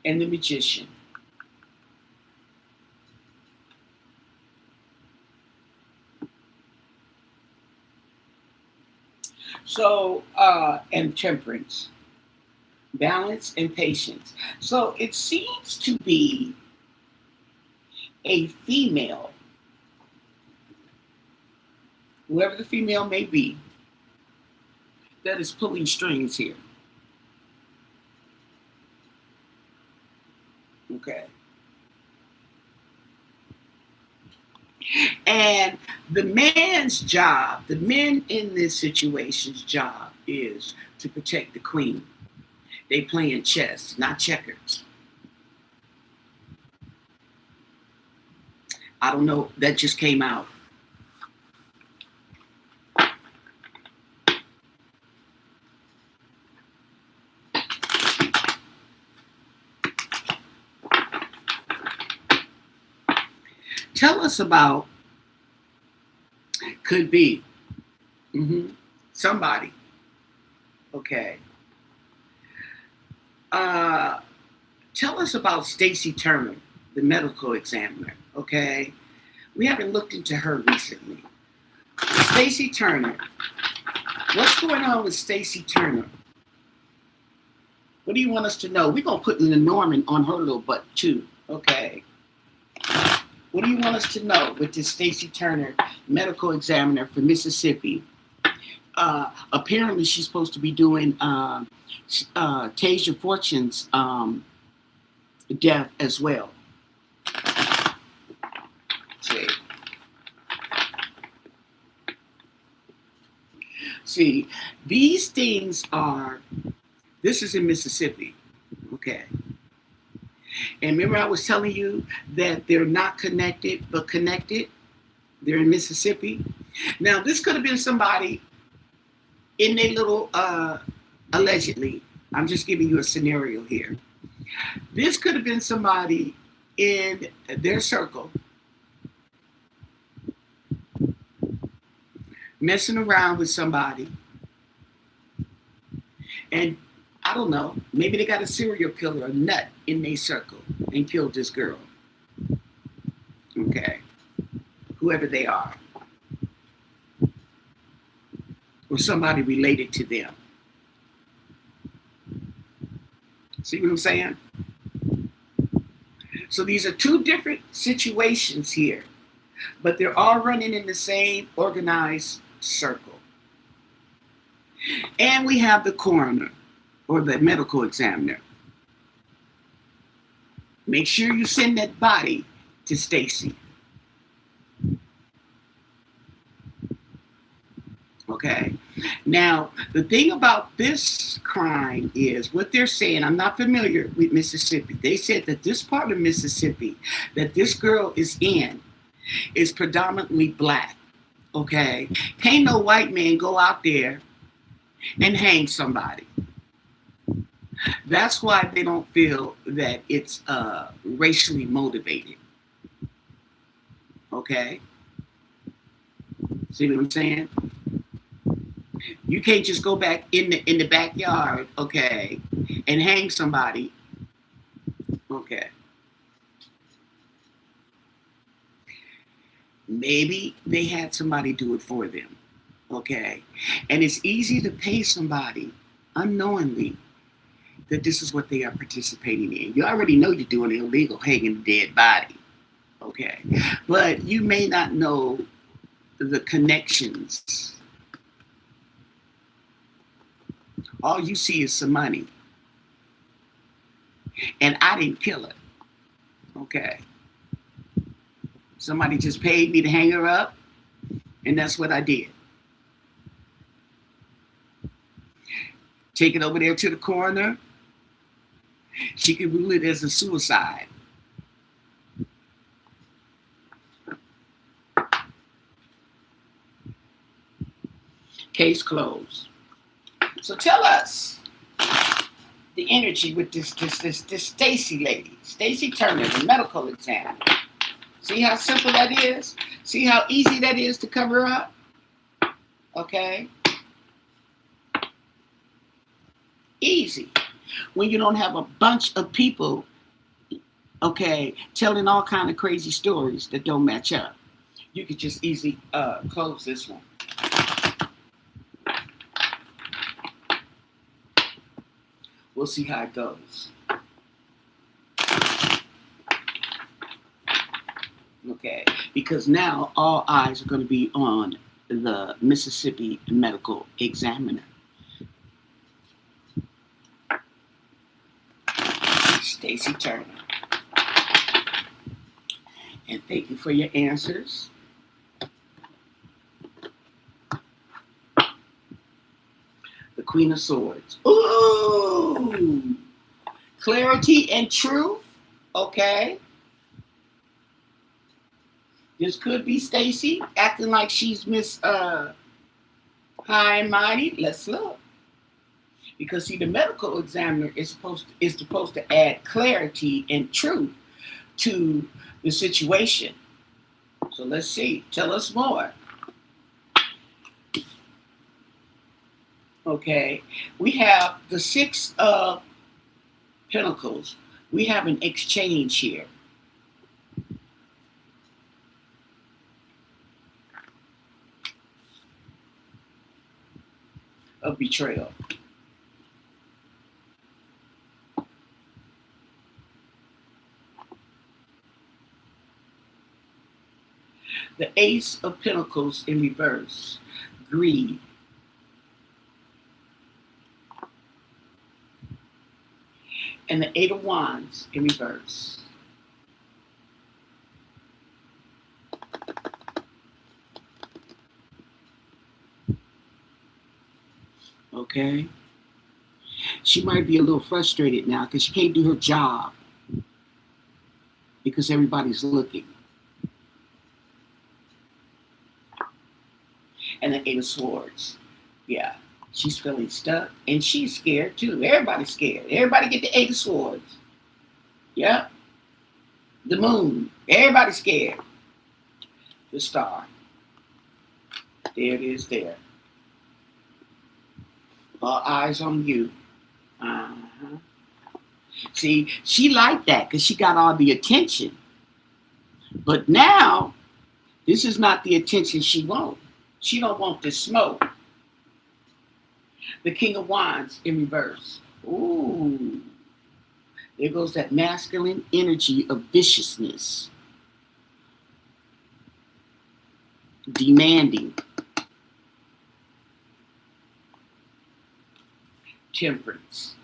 And the Magician. So, and Temperance, balance and patience. So it seems to be a female, whoever the female may be, that is pulling strings here. Okay. And the man's job, the men in this situation's job is to protect the queen. They playing chess, not checkers. I don't know, that just came out. Tell us about, could be, somebody, okay. Tell us about Stacy Turner, the medical examiner, okay? We haven't looked into her recently. Stacy Turner, what's going on with Stacy Turner? What do you want us to know? We're going to put the Norman on her little butt too, okay? What do you want us to know with this Stacy Turner, medical examiner for Mississippi? Apparently, she's supposed to be doing Tasia Fortune's death as well. See, these things are, this is in Mississippi, okay? And remember I was telling you that they're not connected, but connected? They're in Mississippi. Now, this could have been somebody in their little, allegedly, I'm just giving you a scenario here. This could have been somebody in their circle messing around with somebody. And I don't know, maybe they got a serial killer, a nut in their circle and killed this girl. Okay. Whoever they are. Or somebody related to them. See what I'm saying? So these are two different situations here, but they're all running in the same organized circle. And we have the coroner or the medical examiner. Make sure you send that body to Stacy. Okay. Now, the thing about this crime is what they're saying. I'm not familiar with Mississippi. They said that this part of Mississippi that this girl is in is predominantly black. Okay. Can't no white man go out there and hang somebody. That's why they don't feel that it's racially motivated. Okay. See what I'm saying? You can't just go back in the backyard, okay, and hang somebody. Okay. Maybe they had somebody do it for them. Okay. And it's easy to pay somebody unknowingly that this is what they are participating in. You already know you're doing illegal, hanging a dead body. Okay. But you may not know the connections. All you see is some money. And I didn't kill her. Okay. Somebody just paid me to hang her up, and that's what I did. Take it over there to the coroner. She can rule it as a suicide. Case closed. So tell us the energy with this Stacy lady, Stacy Turner, the medical examiner. See how simple that is? See how easy that is to cover up? Okay? Easy. When you don't have a bunch of people, okay, telling all kind of crazy stories that don't match up. You could just easily close this one. We'll see how it goes. Okay, because now all eyes are going to be on the Mississippi medical examiner. Stacy Turner. And thank you for your answers. The Queen of Swords. Ooh! Clarity and truth. Okay. This could be Stacy acting like she's Miss High and Mighty. Let's look. Because see, the medical examiner is supposed to add clarity and truth to the situation. So let's see. Tell us more. Okay. We have the Six of Pentacles. We have an exchange here. Of betrayal. The Ace of Pentacles in reverse. Greed. And the Eight of Wands in reverse. Okay. She might be a little frustrated now because she can't do her job because everybody's looking. And the Eight of Swords. Yeah. She's feeling stuck. And she's scared too. Everybody's scared. Everybody get the Eight of Swords. Yeah. The Moon. Everybody's scared. The Star. There it is there. All eyes on you. Uh-huh. See, she liked that because she got all the attention. But now, this is not the attention she wants. She don't want this smoke. The King of Wands in reverse. Ooh. There goes that masculine energy of viciousness, demanding, temperance.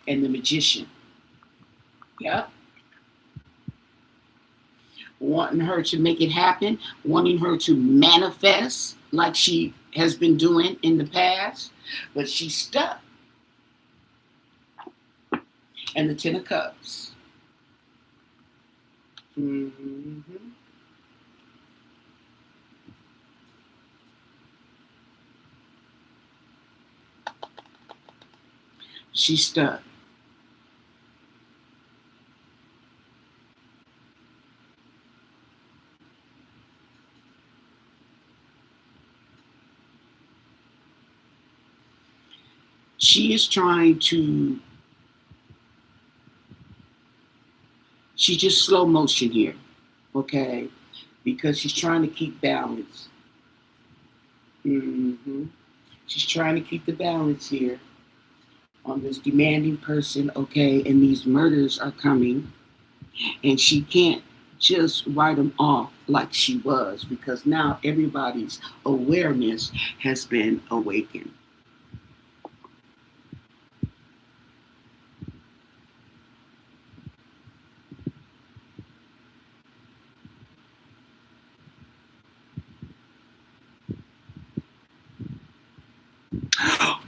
And the magician. Yep. Wanting her to make it happen, wanting her to manifest like she has been doing in the past, but she's stuck. And the Ten of Cups. Mm-hmm. She's stuck. She is trying to, she's just slow motion here, okay? Because she's trying to keep balance. Mm-hmm. She's trying to keep the balance here on this demanding person, okay? And these murders are coming, and she can't just write them off like she was, because now everybody's awareness has been awakened.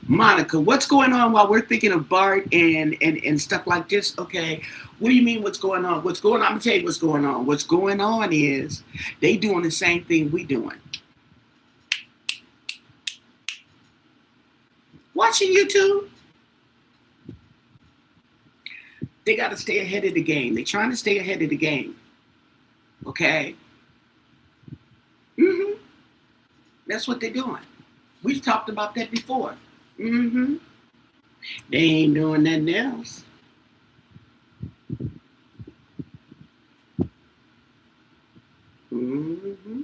Monica, what's going on while we're thinking of Bart and stuff like this? Okay, what do you mean what's going on? What's going on? I'm gonna tell you what's going on. What's going on is they doing the same thing we doing. Watching YouTube, they got to stay ahead of the game. They're trying to stay ahead of the game. Okay. Mm-hmm. That's what they're doing. We've talked about that before. Mm-hmm. They ain't doing nothing else. Mm-hmm.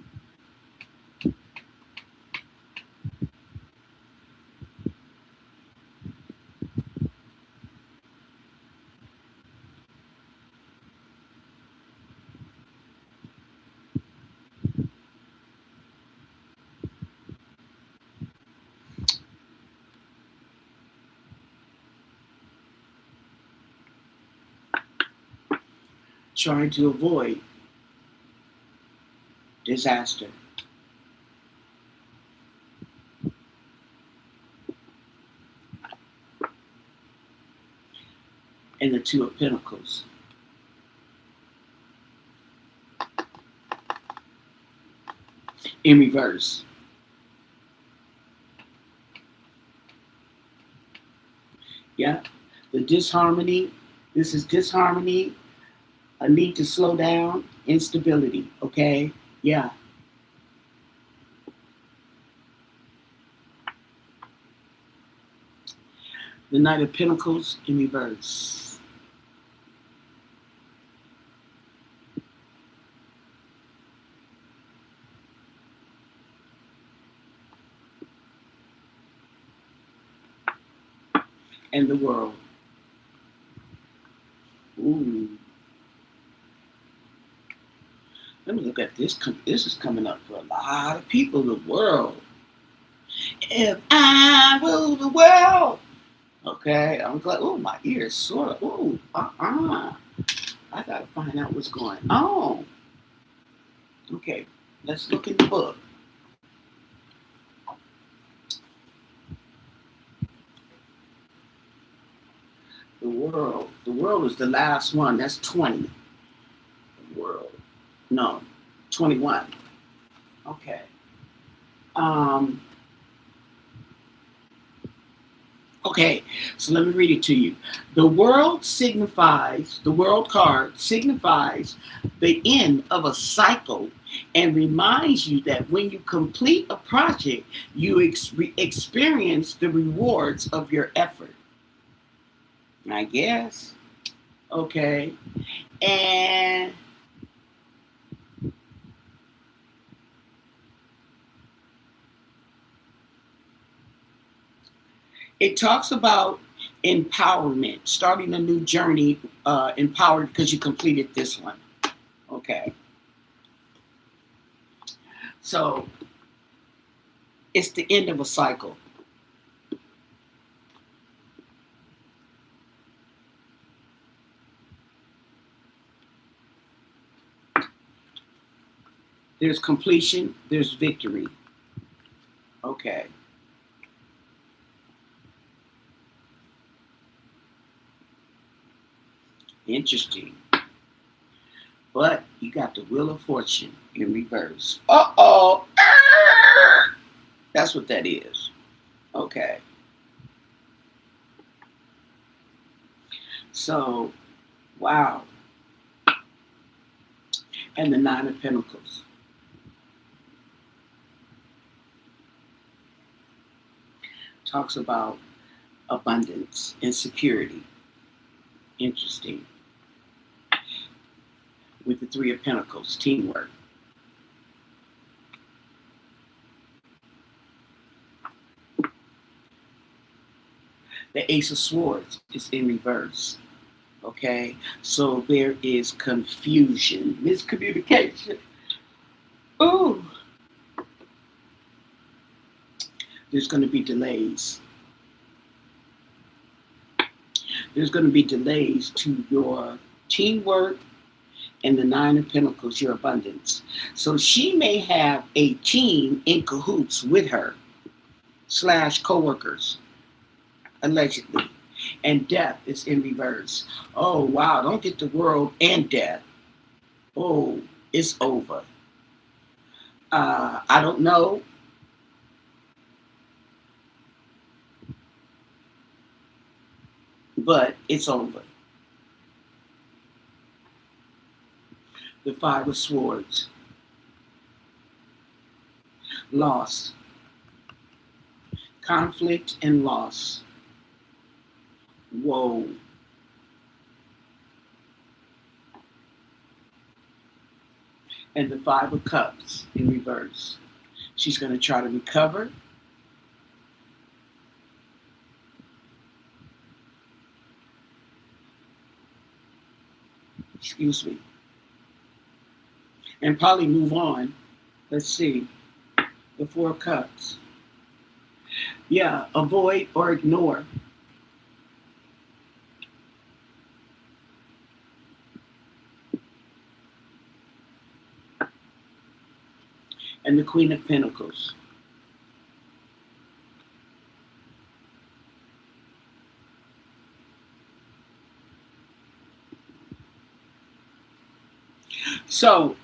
Trying to avoid disaster. And the Two of Pentacles. In reverse. Yeah. The disharmony. This is disharmony. A need to slow down. Instability. Okay. Yeah. The Knight of Pentacles in reverse. And the World. Ooh. Let me look at this. This is coming up for a lot of people. The World. If I rule the world. Okay. I'm glad. Oh, my ears sort of. Ooh. I gotta find out what's going on. Okay. Let's look in the book. The World. The World is the last one. That's 20. The World. No. 21. Okay. Um. Okay, so let me read it to you. The world card signifies the end of a cycle and reminds you that when you complete a project, you experience the rewards of your effort. I guess. Okay. And It talks about empowerment, starting a new journey, empowered because you completed this one. Okay. So it's the end of a cycle. There's completion, there's victory. Okay. Interesting. But you got the Wheel of Fortune in reverse. Uh oh. That's what that is. Okay. So, wow. And the Nine of Pentacles talks about abundance and security. Interesting. With the Three of Pentacles, teamwork. The Ace of Swords is in reverse. Okay, so there is confusion, miscommunication. Ooh, there's going to be delays. There's going to be delays to your teamwork and the Nine of Pentacles, your abundance. So she may have a team in cahoots with her, slash co-workers, allegedly. And death is in reverse. Oh, wow, don't get the world and death. Oh, it's over. I don't know. But it's over. The Five of Swords. Loss. Conflict and loss. Whoa. And the Five of Cups in reverse. She's going to try to recover. Excuse me. And probably move on. Let's see. The Four of Cups. Yeah, avoid or ignore. And the Queen of Pentacles. So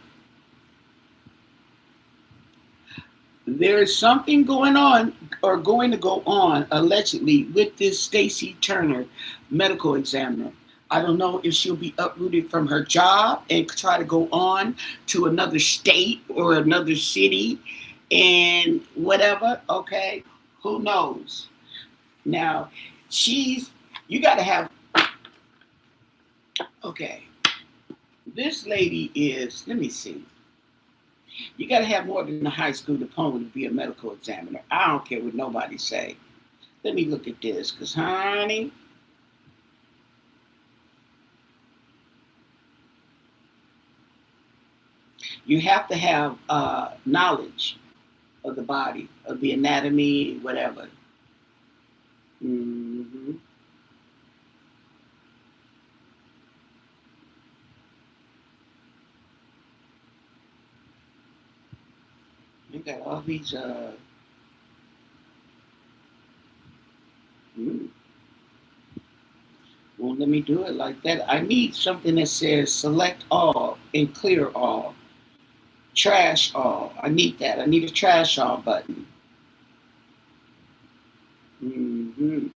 there is something going on or going to go on allegedly with this Stacy Turner medical examiner. I don't know if she'll be uprooted from her job and try to go on to another state or another city and whatever. Okay, who knows? Now, you got to have, okay, this lady is, let me see. You got to have more than a high school diploma to be a medical examiner. I don't care what nobody say. Let me look at this, because, honey, you have to have knowledge of the body, of the anatomy, whatever. Mm-hmm. You got all these. Well, let me do it like that. I need something that says select all and clear all, trash all. I need that. I need a trash all button. Mm-hmm.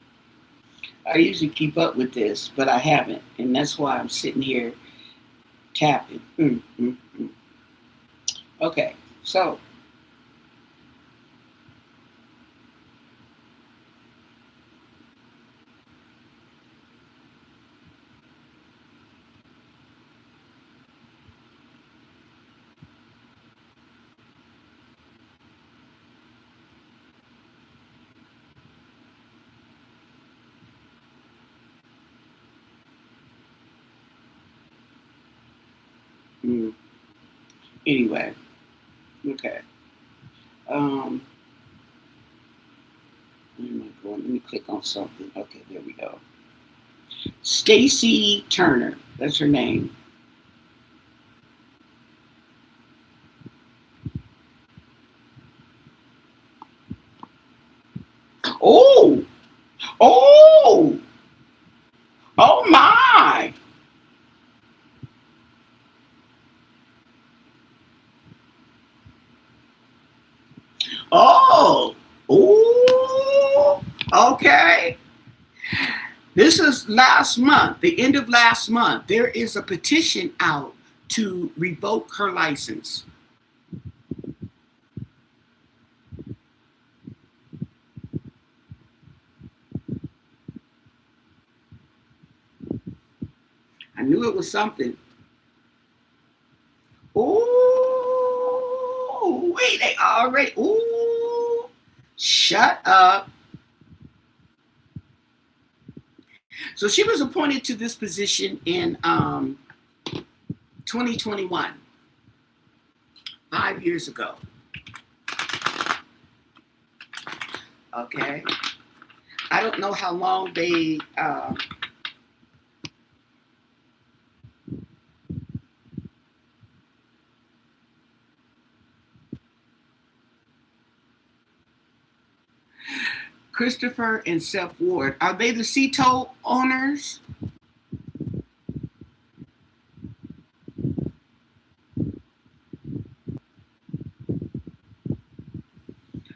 I usually keep up with this, but I haven't, and that's why I'm sitting here tapping. Mm-hmm. Okay, so Mm. Anyway, okay. Um, where am I going? Let me click on something. Okay, there we go. Stacy Turner. That's her name. Oh, oh, oh my. Oh, oh, okay. This is last month, the end of last month. There is a petition out to revoke her license. I knew it was something. Oh, wait, they already. Oh, shut up. So she was appointed to this position in 2021, 5 years ago. Okay. I don't know how long they. Christopher and Seth Ward, are they the Cito owners?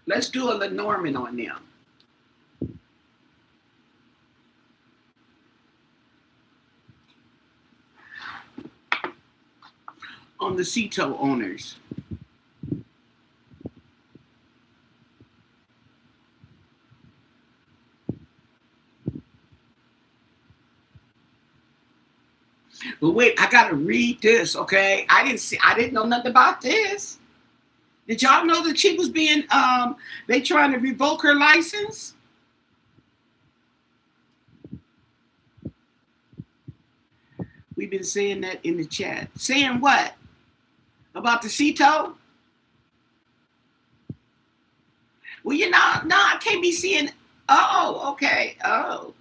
Let's do a Lenormand on them. On the Cito owners. But wait, I gotta read this, okay? I didn't know nothing about this. Did y'all know that she was being they trying to revoke her license? We've been saying that in the chat. Saying what? About the Cito? Well, no, I can't be seeing. Oh, okay. Oh.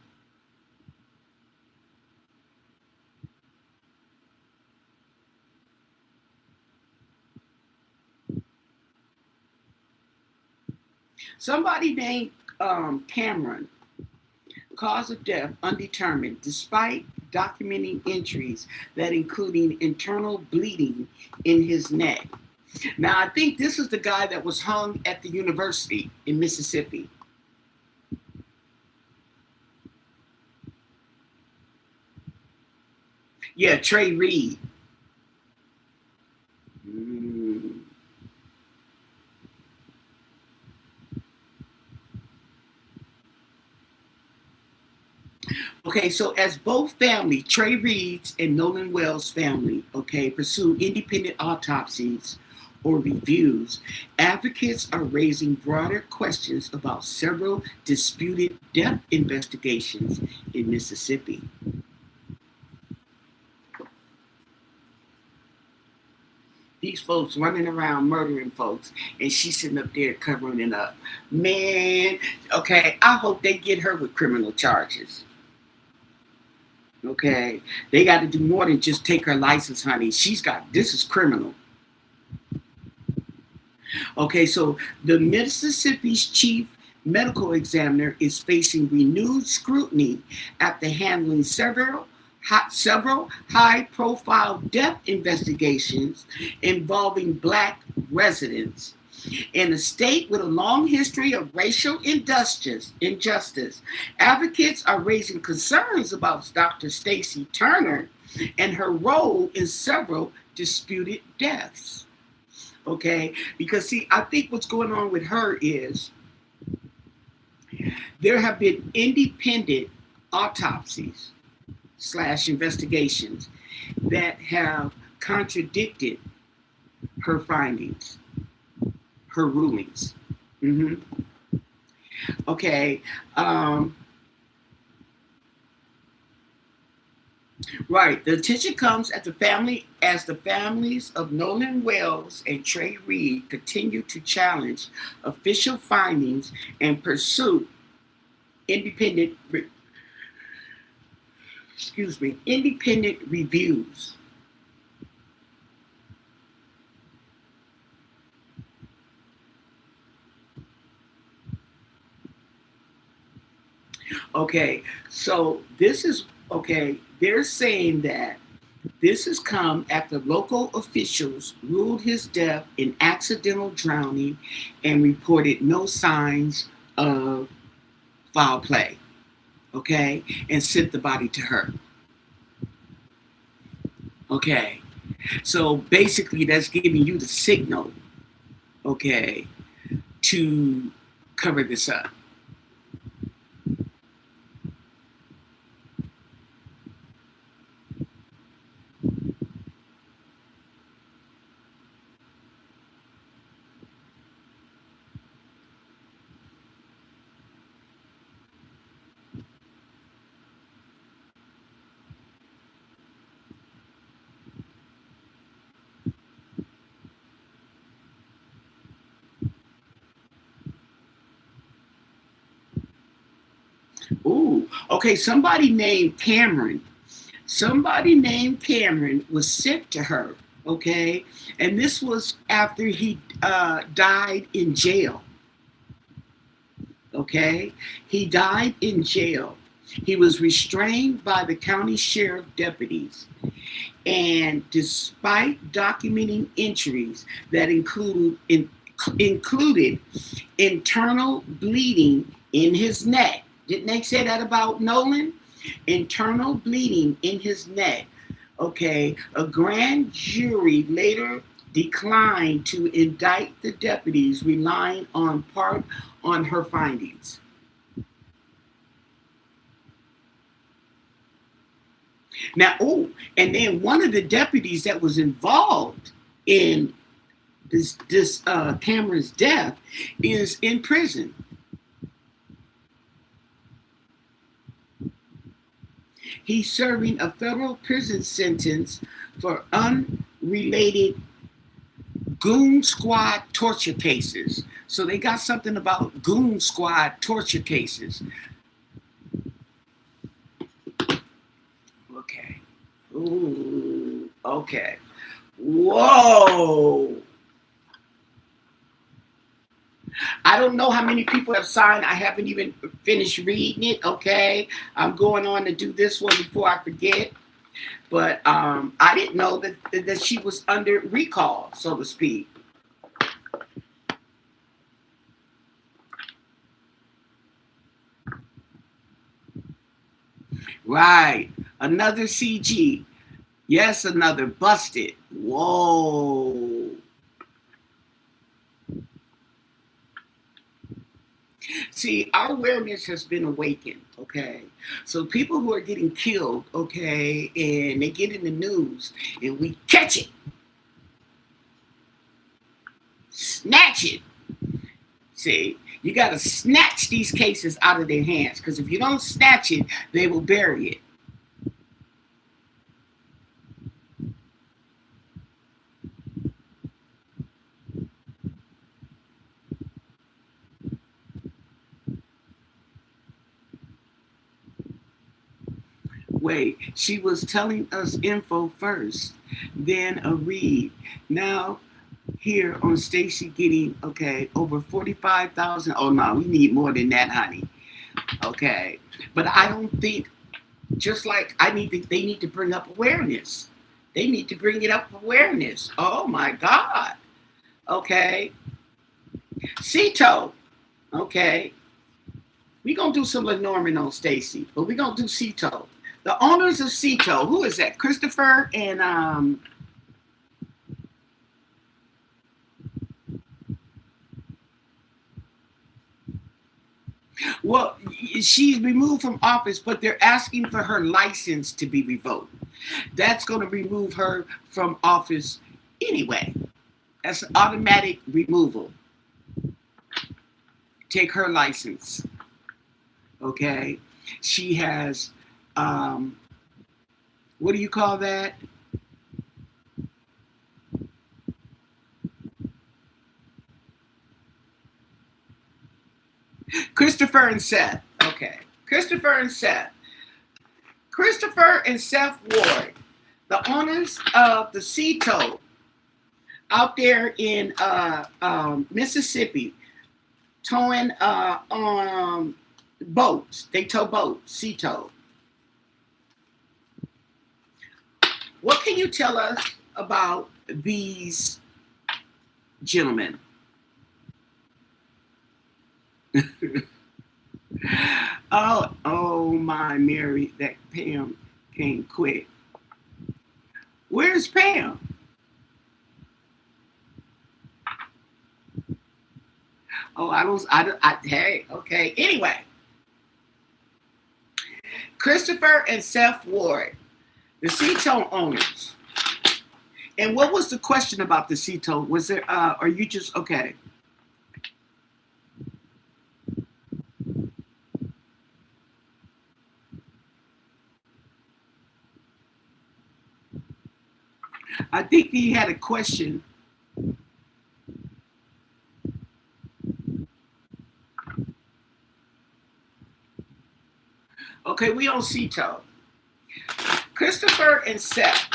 Somebody named Cameron, cause of death undetermined, despite documenting entries that including internal bleeding in his neck. Now, I think this is the guy that was hung at the university in Mississippi. Yeah, Trey Reed. Mm. Okay, so as both family, Trey Reed's and Nolan Wells' family, okay, pursue independent autopsies or reviews, advocates are raising broader questions about several disputed death investigations in Mississippi. These folks running around murdering folks, and she's sitting up there covering it up. Man, okay, I hope they get her with criminal charges. Okay, they got to do more than just take her license, honey. This is criminal. Okay, so the Mississippi's chief medical examiner is facing renewed scrutiny after handling several high-profile death investigations involving Black residents. In a state with a long history of racial injustice, advocates are raising concerns about Dr. Stacy Turner and her role in several disputed deaths. Okay, because see, I think what's going on with her is there have been independent autopsies slash investigations that have contradicted her findings, her rulings. Mm-hmm. Okay. Right. The attention comes at the family as the families of Nolan Wells and Trey Reed continue to challenge official findings and pursue independent, independent reviews. Okay, so this is okay. They're saying that this has come after local officials ruled his death an accidental drowning and reported no signs of foul play. Okay, and sent the body to her. Okay, so basically, that's giving you the signal. Okay, to cover this up. Ooh, okay. Somebody named Cameron was sent to her. Okay, and this was after he died in jail. Okay, he died in jail. He was restrained by the county sheriff deputies, and despite documenting injuries that included internal bleeding in his neck. Didn't they say that about Nolan? Internal bleeding in his neck. Okay, a grand jury later declined to indict the deputies, relying on part on her findings. Now, oh, and then one of the deputies that was involved in this Cameron's death is in prison. He's serving a federal prison sentence for unrelated goon squad torture cases. So they got something about goon squad torture cases. Okay. Ooh, okay. Whoa. I don't know how many people have signed. I haven't even finished reading it. Okay. I'm going on to do this one before I forget. But I didn't know that she was under recall, so to speak. Right. Another CG. Yes, another busted. Whoa. See, our awareness has been awakened, okay? So people who are getting killed, okay, and they get in the news and we catch it, snatch it. See, you got to snatch these cases out of their hands because if you don't snatch it, they will bury it. Wait, she was telling us info first, then a read. Now here on Stacy getting okay over 45,000. Oh no, we need more than that, honey. Okay, but I don't think just like they need to bring up awareness. They need to bring it up awareness. Oh my God. Okay, Cito. Okay, we gonna do some Lenormand on Stacy, but we gonna do Cito. The owners of Cito. Who is that? Christopher and well, she's removed from office, but they're asking for her license to be revoked. That's going to remove her from office anyway. That's automatic removal. Take her license. Okay. She has What do you call that? Christopher and Seth. Okay. Christopher and Seth. Christopher and Seth Ward, the owners of the Sea out there in Mississippi, towing boats. They tow boats, sea tow. What can you tell us about these gentlemen? Oh my Mary, that Pam came quick. Where's Pam? Oh, hey, okay. Anyway, Christopher and Seth Ward, the Seato owners. And what was the question about the Seato? Was there, are you just, okay. I think he had a question. Okay, we on Seato. Christopher and Seth,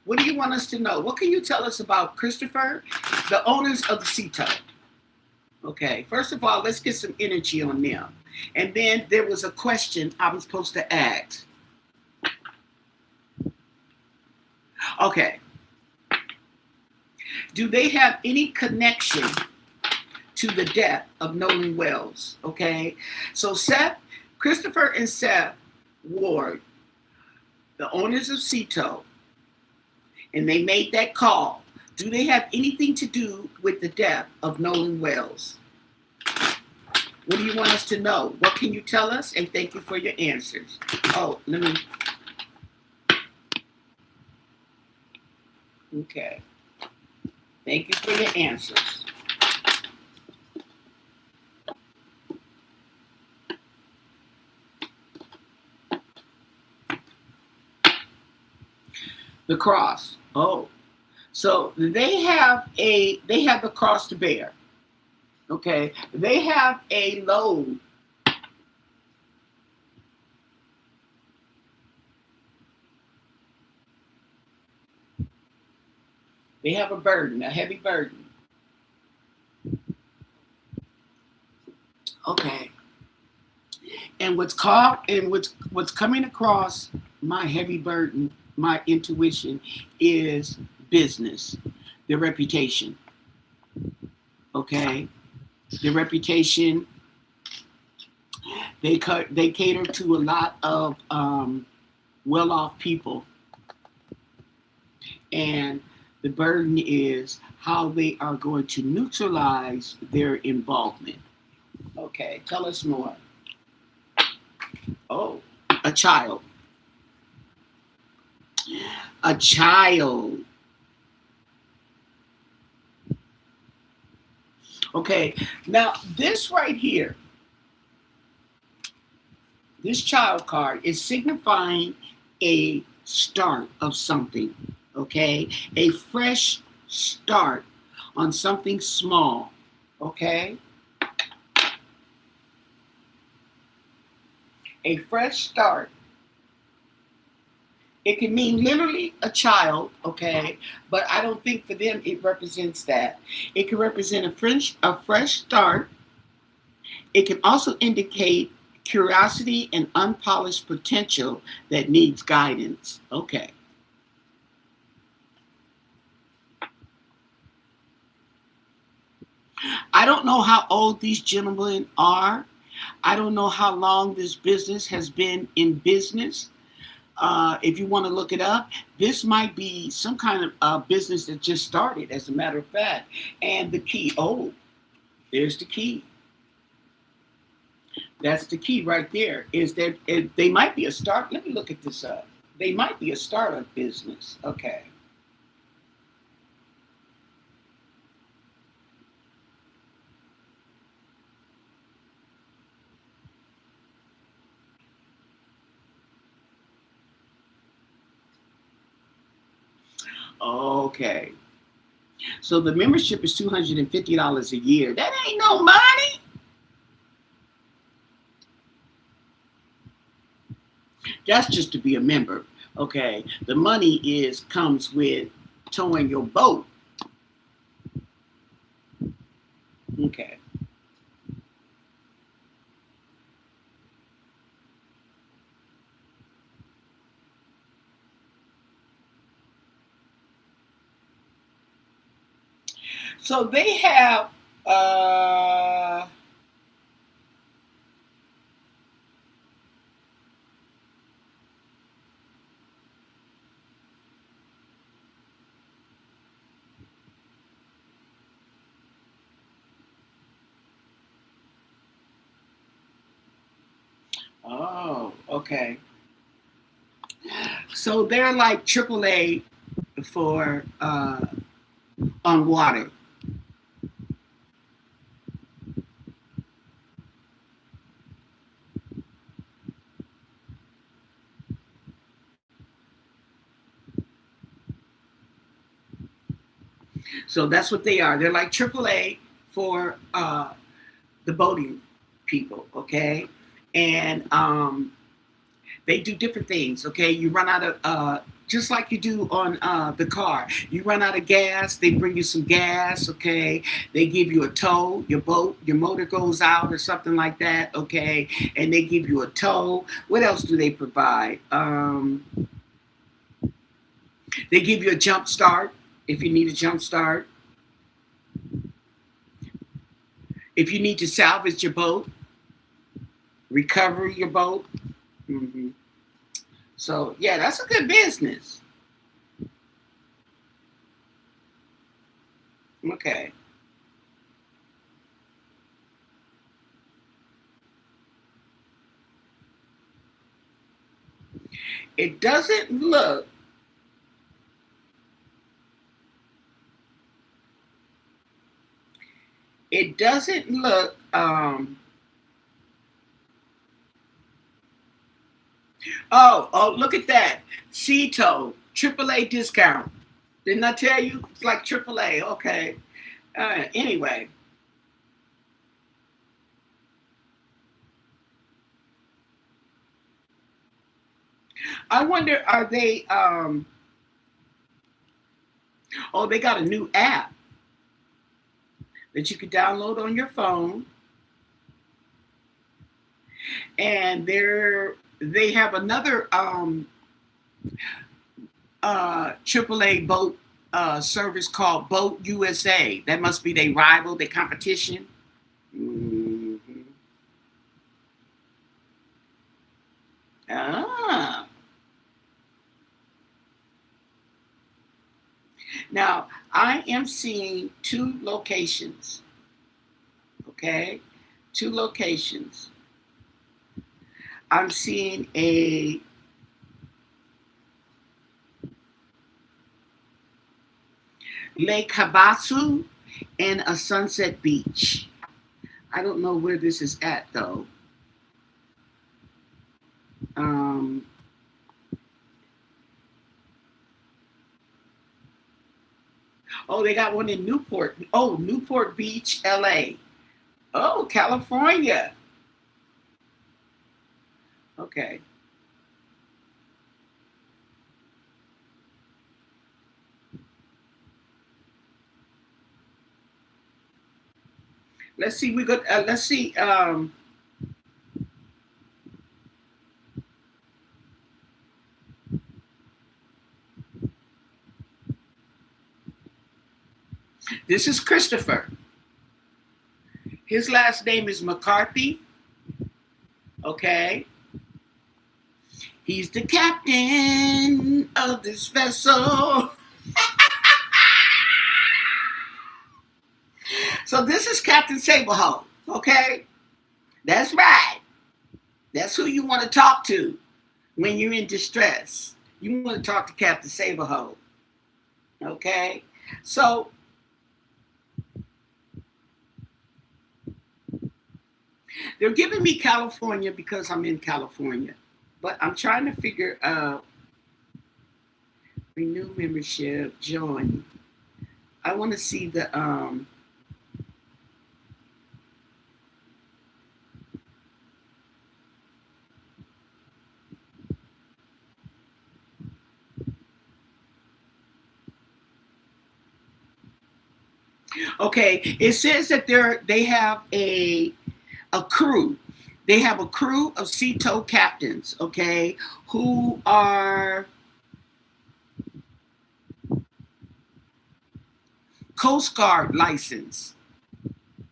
what do you want us to know? What can you tell us about Christopher, the owners of the Seato? Okay, first of all, let's get some energy on them. And then there was a question I was supposed to ask. Okay. Do they have any connection to the death of Nolan Wells? Okay. So Christopher and Seth Ward, the owners of Seato, and they made that call. Do they have anything to do with the death of Nolan Wells? What do you want us to know? What can you tell us? And thank you for your answers. Oh, let me. Okay. Thank you for your answers. The cross. Oh. So they have the cross to bear. Okay. They have a load. They have a burden, a heavy burden. Okay. And what's coming across my heavy burden, my intuition, is business, their reputation. Okay. Their reputation. They cater to a lot of well-off people, and the burden is how they are going to neutralize their involvement. Okay, tell us more. Oh, a child. A child. Okay, now this right here, this child card is signifying a start of something, okay? A fresh start on something small, okay? A fresh start. It can mean literally a child, okay? But I don't think for them it represents that. It can represent a fresh start. It can also indicate curiosity and unpolished potential that needs guidance. Okay. I don't know how old these gentlemen are. I don't know how long this business has been in business. If you want to look it up, this might be some kind of business that just started, as a matter of fact. And the key, oh, there's the key. That's the key right there, is that they might be a start. Let me look at this up. They might be a startup business. Okay. Okay. So the membership is $250 a year. That ain't no money. That's just to be a member. Okay. The money is comes with towing your boat. Okay. So they have uh oh, okay. So they're like AAA for on water. So that's what they are. They're like AAA for the boating people, okay? And they do different things, okay? You run out of just like you do on the car. You run out of gas, they bring you some gas, okay? They give you a tow, your boat, your motor goes out or something like that, okay? And they give you a tow. What else do they provide? They give you a jump start if you need a jump start. If you need to salvage your boat, recover your boat. Mm-hmm. So yeah, that's a good business. Okay. It doesn't look. It doesn't look. Oh, look at that. Ceto, AAA discount. Didn't I tell you? It's like AAA. Okay. Anyway, I wonder, are they? Oh, they got a new app that you could download on your phone, and they have another AAA boat service called Boat USA. That must be their rival, their competition. Mhm. Ah. Now, I am seeing two locations, okay? Two locations. I'm seeing a Lake Havasu and a Sunset Beach. I don't know where this is at though. Um, oh, they got one in Newport. Oh, Newport Beach, LA. Oh, California. Okay. Let's see. We got. Let's see. This is Christopher. His last name is McCarthy. Okay. He's the captain of this vessel. So this is Captain Sablehoe. Okay. That's right. That's who you want to talk to when you're in distress. You want to talk to Captain Sablehoe. Okay. So they're giving me California because I'm in California. But I'm trying to figure out Renew membership, join. I want to see the okay, it says that they have a crew. They have a crew of CETO captains, okay, who are Coast Guard licensed.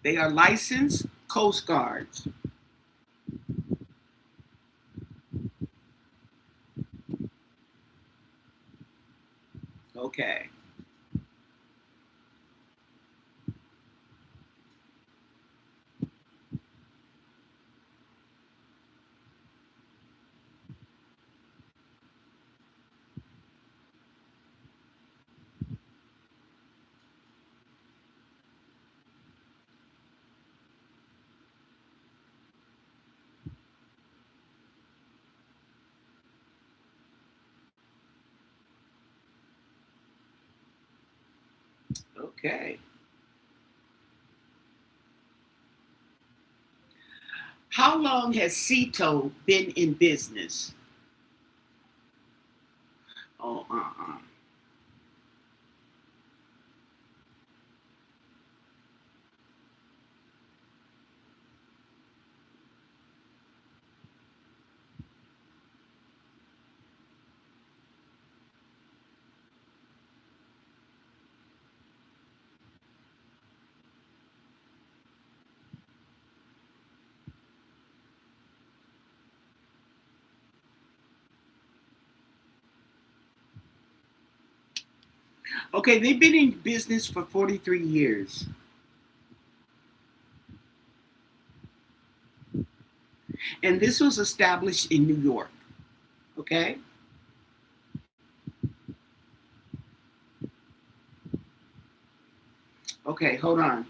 They are licensed Coast Guards. Okay. Okay. How long has CETO been in business? Oh, okay, they've been in business for 43 years. And this was established in New York. Okay? Okay, hold on.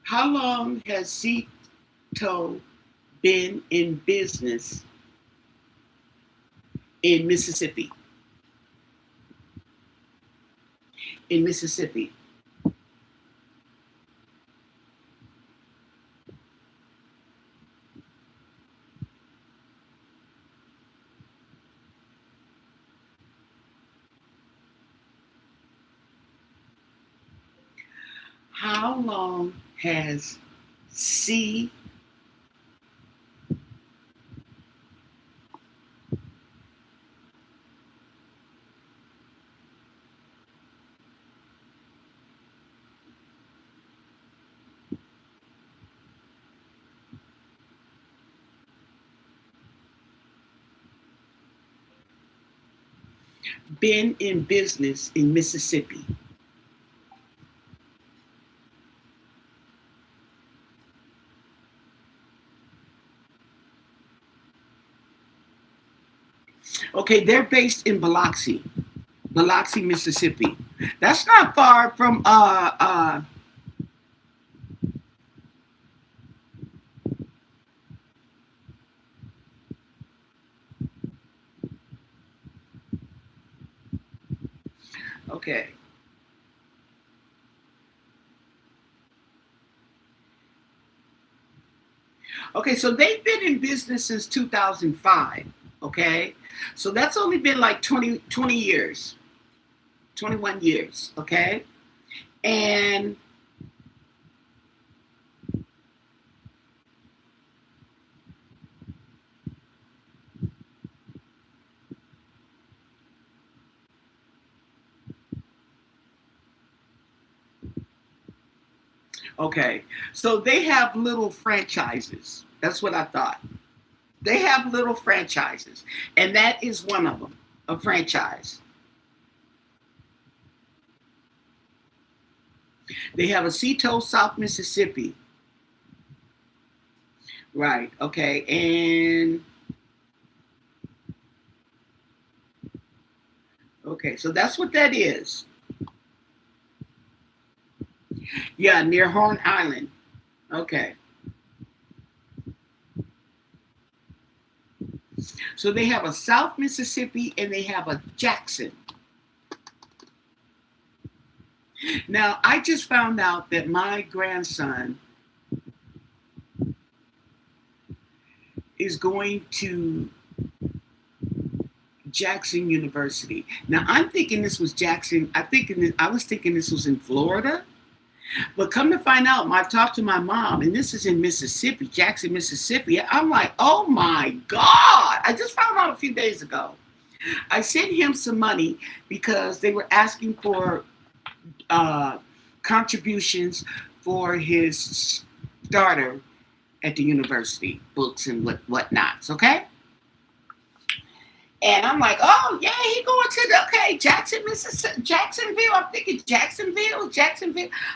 How long has CETO been in business in Mississippi? In Mississippi. How long has C been in business in Mississippi? Okay, they're based in Biloxi, Mississippi. That's not far from okay. Okay, so they've been in business since 2005. Okay, so that's only been like 20 years, 21 years. Okay, and okay, so they have little franchises. That's what I thought. They have little franchises, and that is one of them, a franchise. They have a Ceto, South Mississippi. Right, okay, and okay, so that's what that is. Yeah, near Horn Island. Okay. So they have a South Mississippi and they have a Jackson. Now, I just found out that my grandson is going to Jackson University. Now, I'm thinking this was Jackson. I was thinking this was in Florida. But come to find out, I talked to my mom, and this is in Mississippi, Jackson, Mississippi. I'm like, oh my God. I just found out a few days ago. I sent him some money because they were asking for contributions for his starter at the university, books and whatnots, okay? And I'm like, oh yeah, he going to Jackson, Mississippi, Jacksonville. I'm thinking Jacksonville.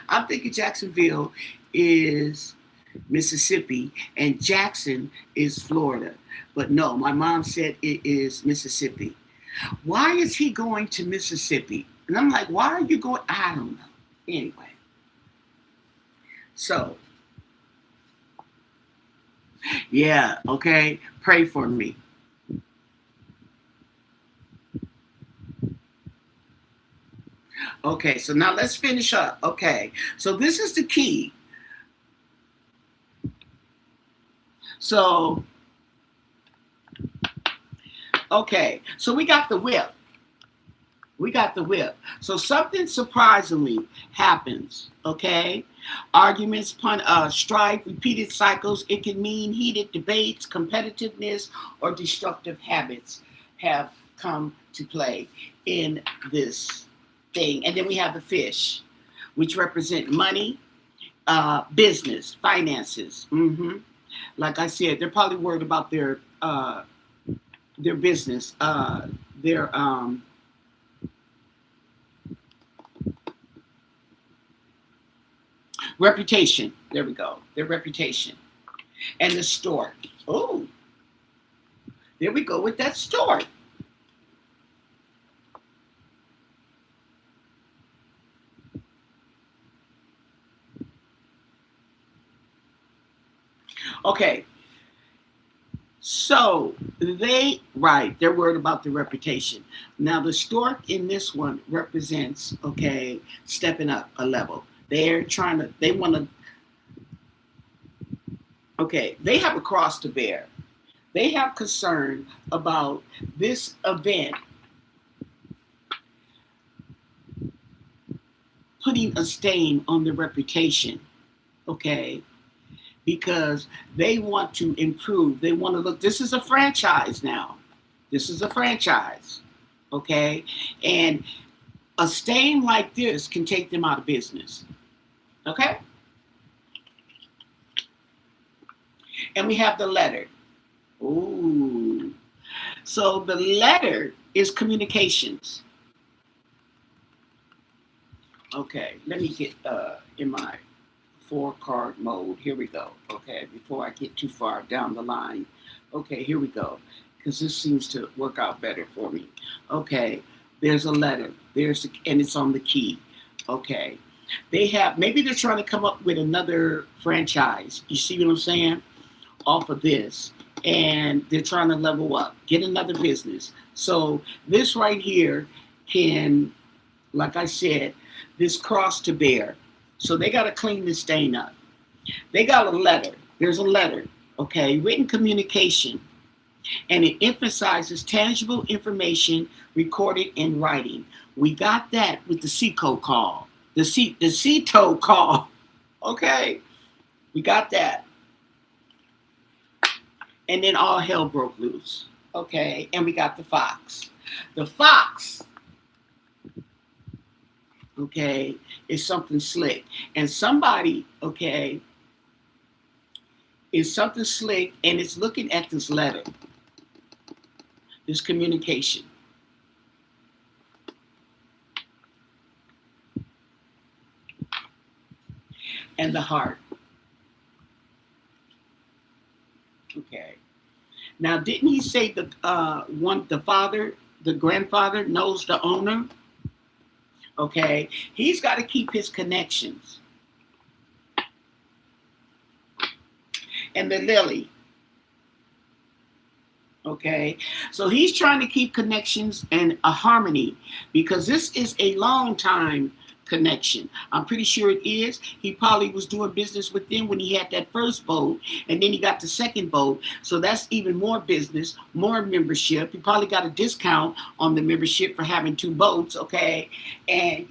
I'm thinking Jacksonville is Mississippi and Jackson is Florida. But no, my mom said it is Mississippi. Why is he going to Mississippi? And I'm like, why are you going? I don't know. Anyway. So, yeah, okay. Pray for me. Okay, so now let's finish up. Okay, so this is the key. So, okay, so we got the whip. So something surprisingly happens, okay? Arguments, strife, repeated cycles. It can mean heated debates, competitiveness, or destructive habits have come to play in this thing. And then we have the fish, which represent money, business, finances. Like I said, they're probably worried about their business, their reputation. There we go. Their reputation. And the stork. Oh, there we go with that stork. Okay. So they're worried about the reputation. Now the stork in this one represents, okay, stepping up a level. They want to, okay, they have a cross to bear. They have concern about this event putting a stain on their reputation, okay, because they want to improve. They want to look, this is a franchise now. This is a franchise, okay? And a stain like this can take them out of business, okay? And we have the letter. Ooh. So the letter is communications. Okay, let me get in my 4-card mode. Here we go. Okay, before I get too far down the line. Okay, here we go. Because this seems to work out better for me. Okay, there's a letter. And it's on the key. Okay. Maybe they're trying to come up with another franchise. You see what I'm saying? Off of this. And they're trying to level up, get another business. So this right here can, like I said, this cross to bear. So they got to clean this stain up. They got a letter. There's a letter, okay, written communication. And it emphasizes tangible information recorded in writing. We got that with the CETO call. The CETO call, okay? We got that. And then all hell broke loose, okay? And we got the fox. The fox, okay, is something slick. And somebody, okay, is something slick and it's looking at this letter, this communication. And the heart. Okay. Now, didn't he say the grandfather knows the owner? Okay. He's got to keep his connections. And the lily. Okay, so he's trying to keep connections and a harmony because this is a long time connection. I'm pretty sure it is. He probably was doing business with them when he had that first boat, and then he got the second boat. So that's even more business, more membership. He probably got a discount on the membership for having two boats. Okay, and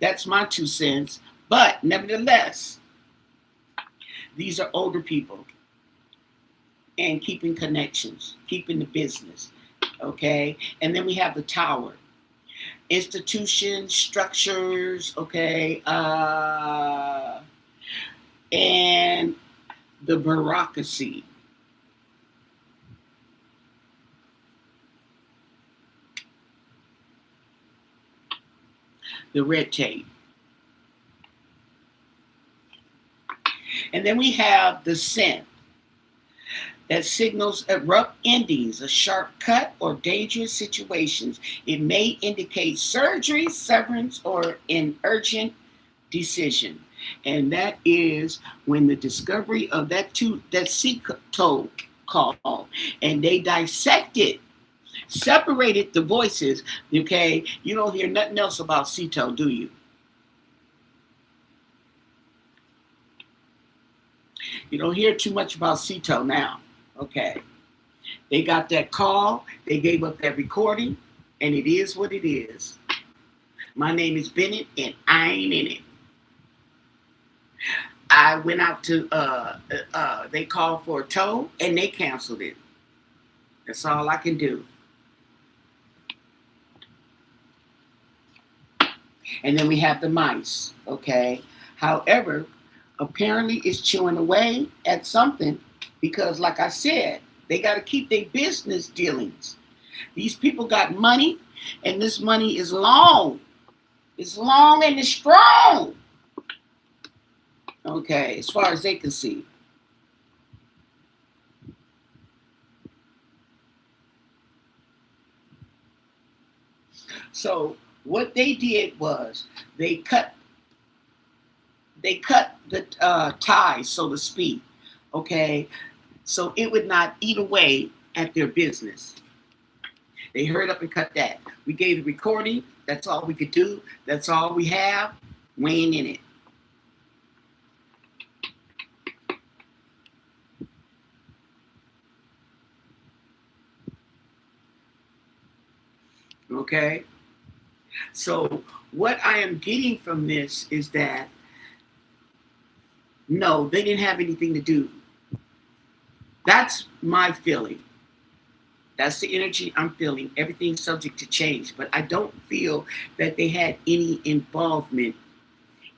that's my 2 cents. But nevertheless, these are older people and keeping connections, keeping the business. Okay, and then we have the tower, institutions, structures. Okay, and the bureaucracy. The red tape. And then we have the scent that signals abrupt endings, a sharp cut, or dangerous situations. It may indicate surgery, severance, or an urgent decision. And that is when the discovery of that sea toad call, and they dissected, separated the voices. Okay, you don't hear nothing else about Ceto, do you? You don't hear too much about Ceto now. Okay, they got that call, they gave up that recording, and it is what it is. My name is Bennett, and I ain't in it. I went out to, they called for a tow, and they canceled it. That's all I can do. And then we have the mice, okay? However, apparently it's chewing away at something because, like I said, they got to keep their business dealings. These people got money, and this money is long. It's long and it's strong. Okay, as far as they can see. So what they did was they cut the ties, so to speak. Okay, so it would not eat away at their business. They hurried up and cut that. We gave the recording. That's all we could do. That's all we have. We ain't in it. Okay? So what I am getting from this is that no, they didn't have anything to do. That's my feeling. That's the energy I'm feeling. Everything's subject to change, but I don't feel that they had any involvement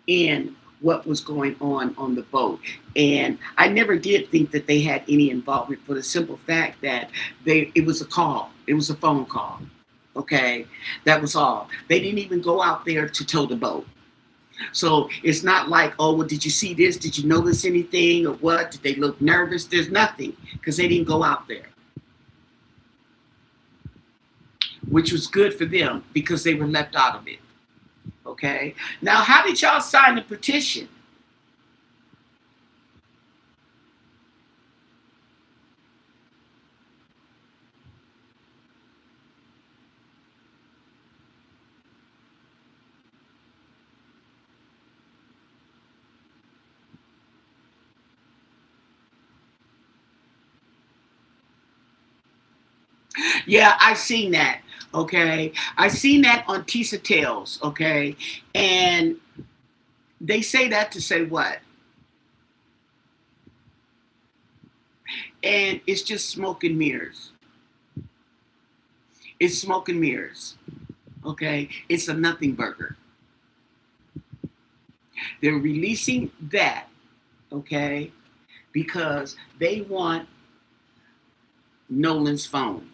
in what was going on the boat. And I never did think that they had any involvement for the simple fact that it was a call. It was a phone call. Okay, that was all. They didn't even go out there to tow the boat. So it's not like, oh, well, did you see this? Did you notice anything or what? Did they look nervous? There's nothing because they didn't go out there, which was good for them because they were left out of it. Okay. Now, how did y'all sign the petition? Yeah, I seen that. Okay, I seen that on Tisa Tales. Okay, and they say that to say what? And it's just smoke and mirrors. It's smoke and mirrors. Okay, it's a nothing burger. They're releasing that. Okay, because they want Nolan's phone.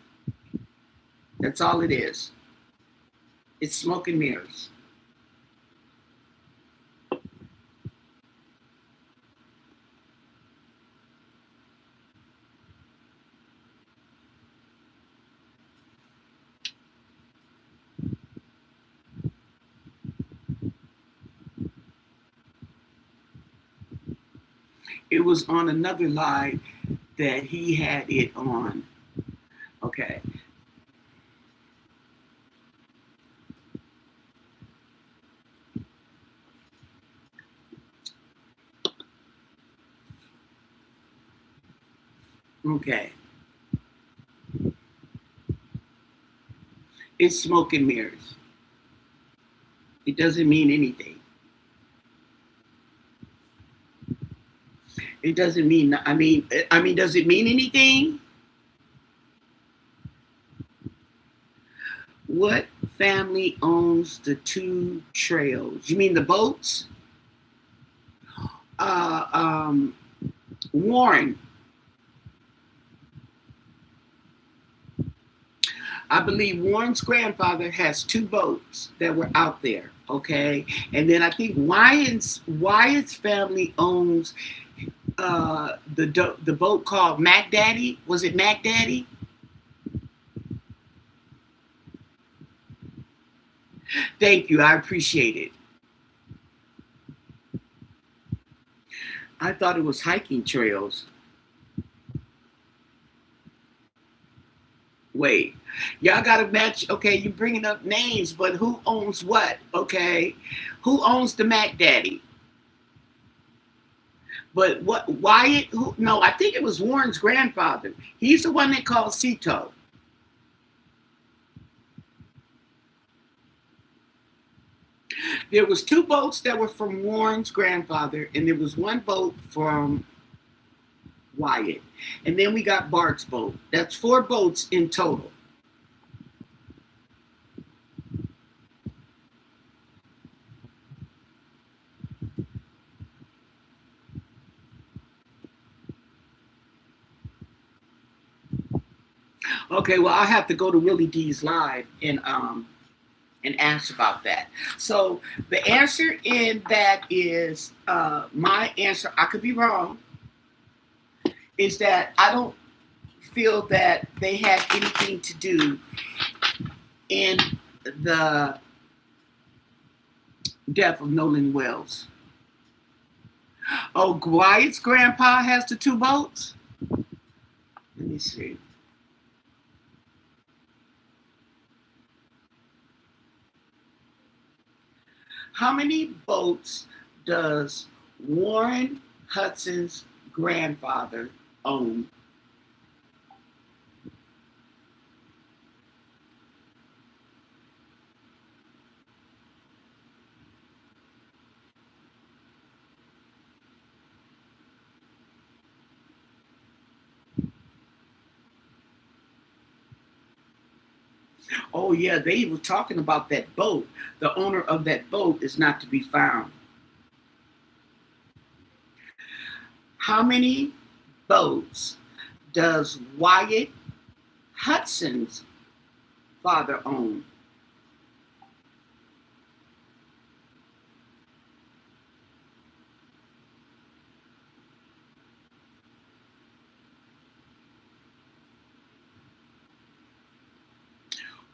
That's all it is. It's smoke and mirrors. It was on another live that he had it on. Okay. Okay. It's smoke and mirrors. It doesn't mean anything. It doesn't mean. I mean, does it mean anything? What family owns the two trails? You mean the boats? Uh, um, Warren. I believe Warren's grandfather has two boats that were out there. Okay, and then I think Wyatt's family owns the boat called Mac Daddy. Was it Mac Daddy? Thank you. I appreciate it. I thought it was hiking trails. Wait, y'all got to match. Okay, you're bringing up names, but who owns what? Okay, who owns the Mac Daddy? But what Wyatt? Who? No, I think it was Warren's grandfather. He's the one that called Cito. There was two boats that were from Warren's grandfather, and there was one boat from Wyatt, and then we got Bart's boat. That's four boats in total. Okay, well I have to go to Willie D's live and ask about that. So the answer in that is my answer. I could be wrong. Is that I don't feel that they had anything to do in the death of Nolan Wells. Oh, Wyatt's grandpa has the two boats. Let me see. How many boats does Warren Hudson's grandfather own? Oh, yeah, they were talking about that boat. The owner of that boat is not to be found. How many boats does Wyatt Hudson's father own?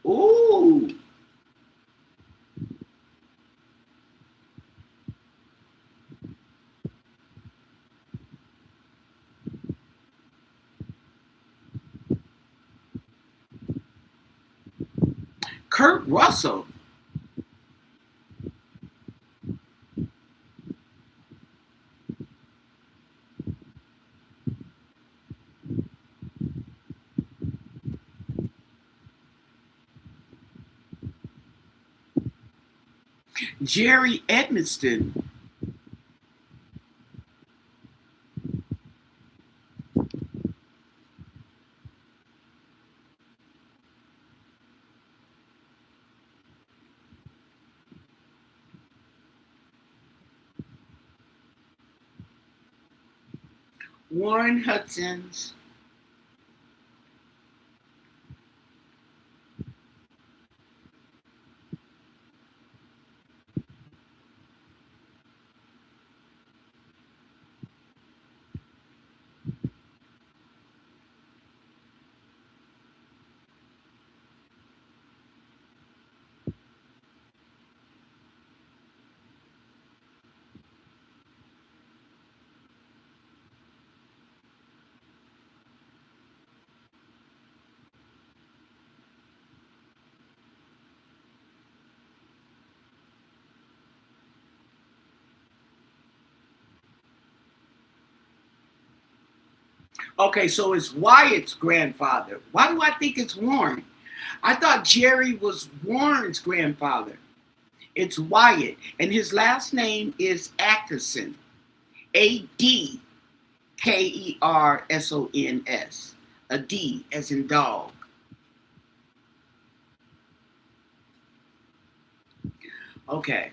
Ooh, Kurt Russell. Jerry Edmiston. Warren Hudson's. Okay, so it's Wyatt's grandfather. Why do I think it's Warren? I thought Jerry was Warren's grandfather. It's Wyatt, and his last name is Ackerson. ADKERSONS. A D as in dog. Okay.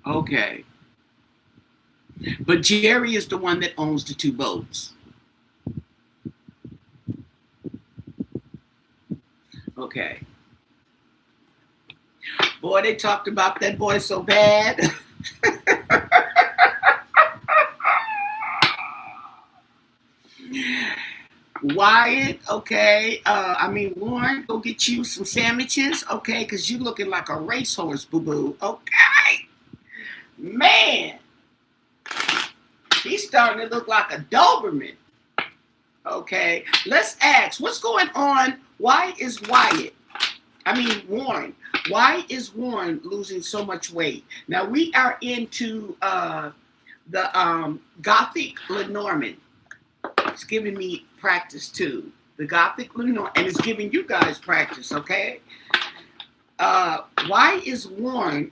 Okay. But Jerry is the one that owns the two boats. Okay. Boy, they talked about that boy so bad. Wyatt, okay. I mean, Warren, go get you some sandwiches, okay? Because you looking like a racehorse, boo boo. Okay. Man, he's starting to look like a Doberman. Okay. Let's ask, what's going on? Why is Warren, why is Warren losing so much weight? Now, we are into the Gothic Lenormand. It's giving me practice too. The Gothic Lenormand, and it's giving you guys practice, okay? Why is Warren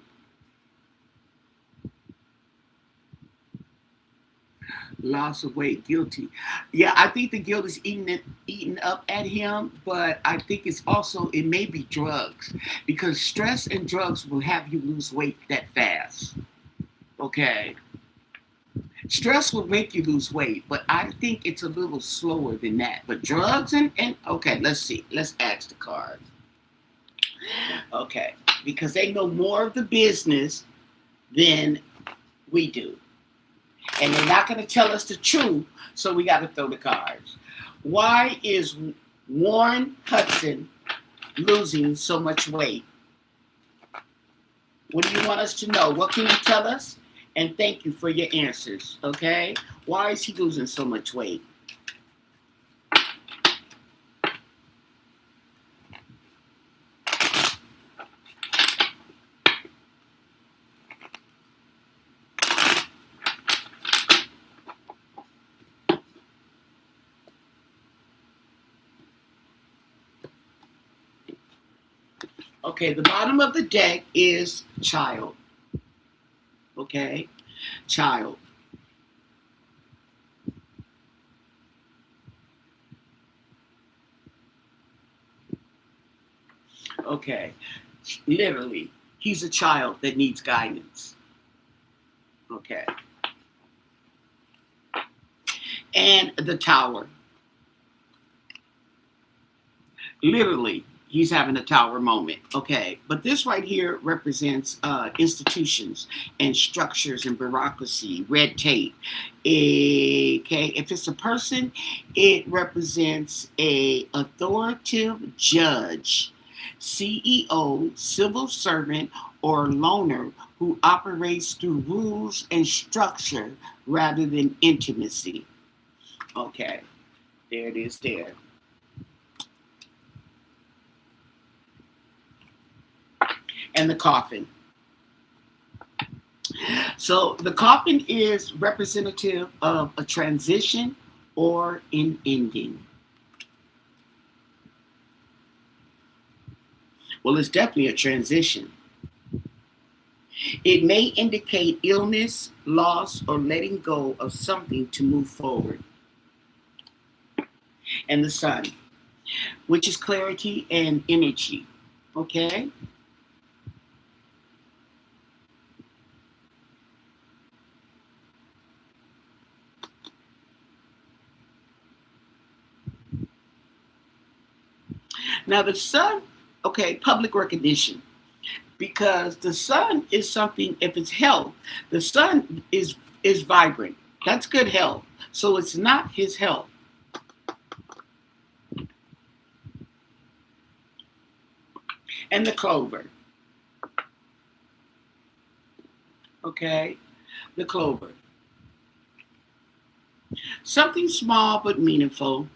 loss of weight guilty? Yeah, I think the guilt is eating up at him, but I think it may be drugs, because stress and drugs will have you lose weight that fast. Okay. Stress will make you lose weight, but I think it's a little slower than that. But drugs and okay, let's see. Let's ask the cards. Okay, because they know more of the business than we do. And they're not going to tell us the truth, so we got to throw the cards. Why is Warren Hudson losing so much weight? What do you want us to know? What can you tell us? And thank you for your answers, okay? Why is he losing so much weight? Okay, the bottom of the deck is child, okay? Child. Okay, literally, he's a child that needs guidance. Okay. And the tower. Literally, he's having a tower moment. Okay. But this right here represents institutions and structures and bureaucracy, red tape. Okay. If it's a person, it represents a authoritative judge, CEO, civil servant, or loner who operates through rules and structure rather than intimacy. Okay, there it is there. And the coffin. So the coffin is representative of a transition or an ending. Well, it's definitely a transition. It may indicate illness, loss, or letting go of something to move forward. And the sun, which is clarity and energy. Okay? Now, the sun, okay, public recognition. because the sun is something. If it's health, the sun is vibrant. That's good health. So it's not his health. And the clover. Okay, the clover. Something small but meaningful.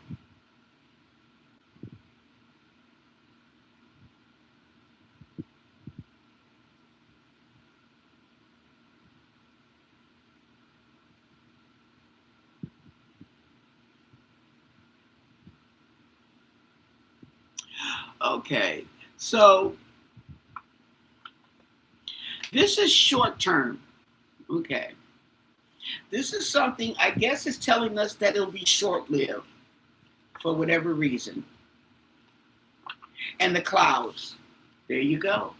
Okay, so this is short term. Okay, this is something I guess is telling us that it'll be short lived for whatever reason. And the clouds. There you go.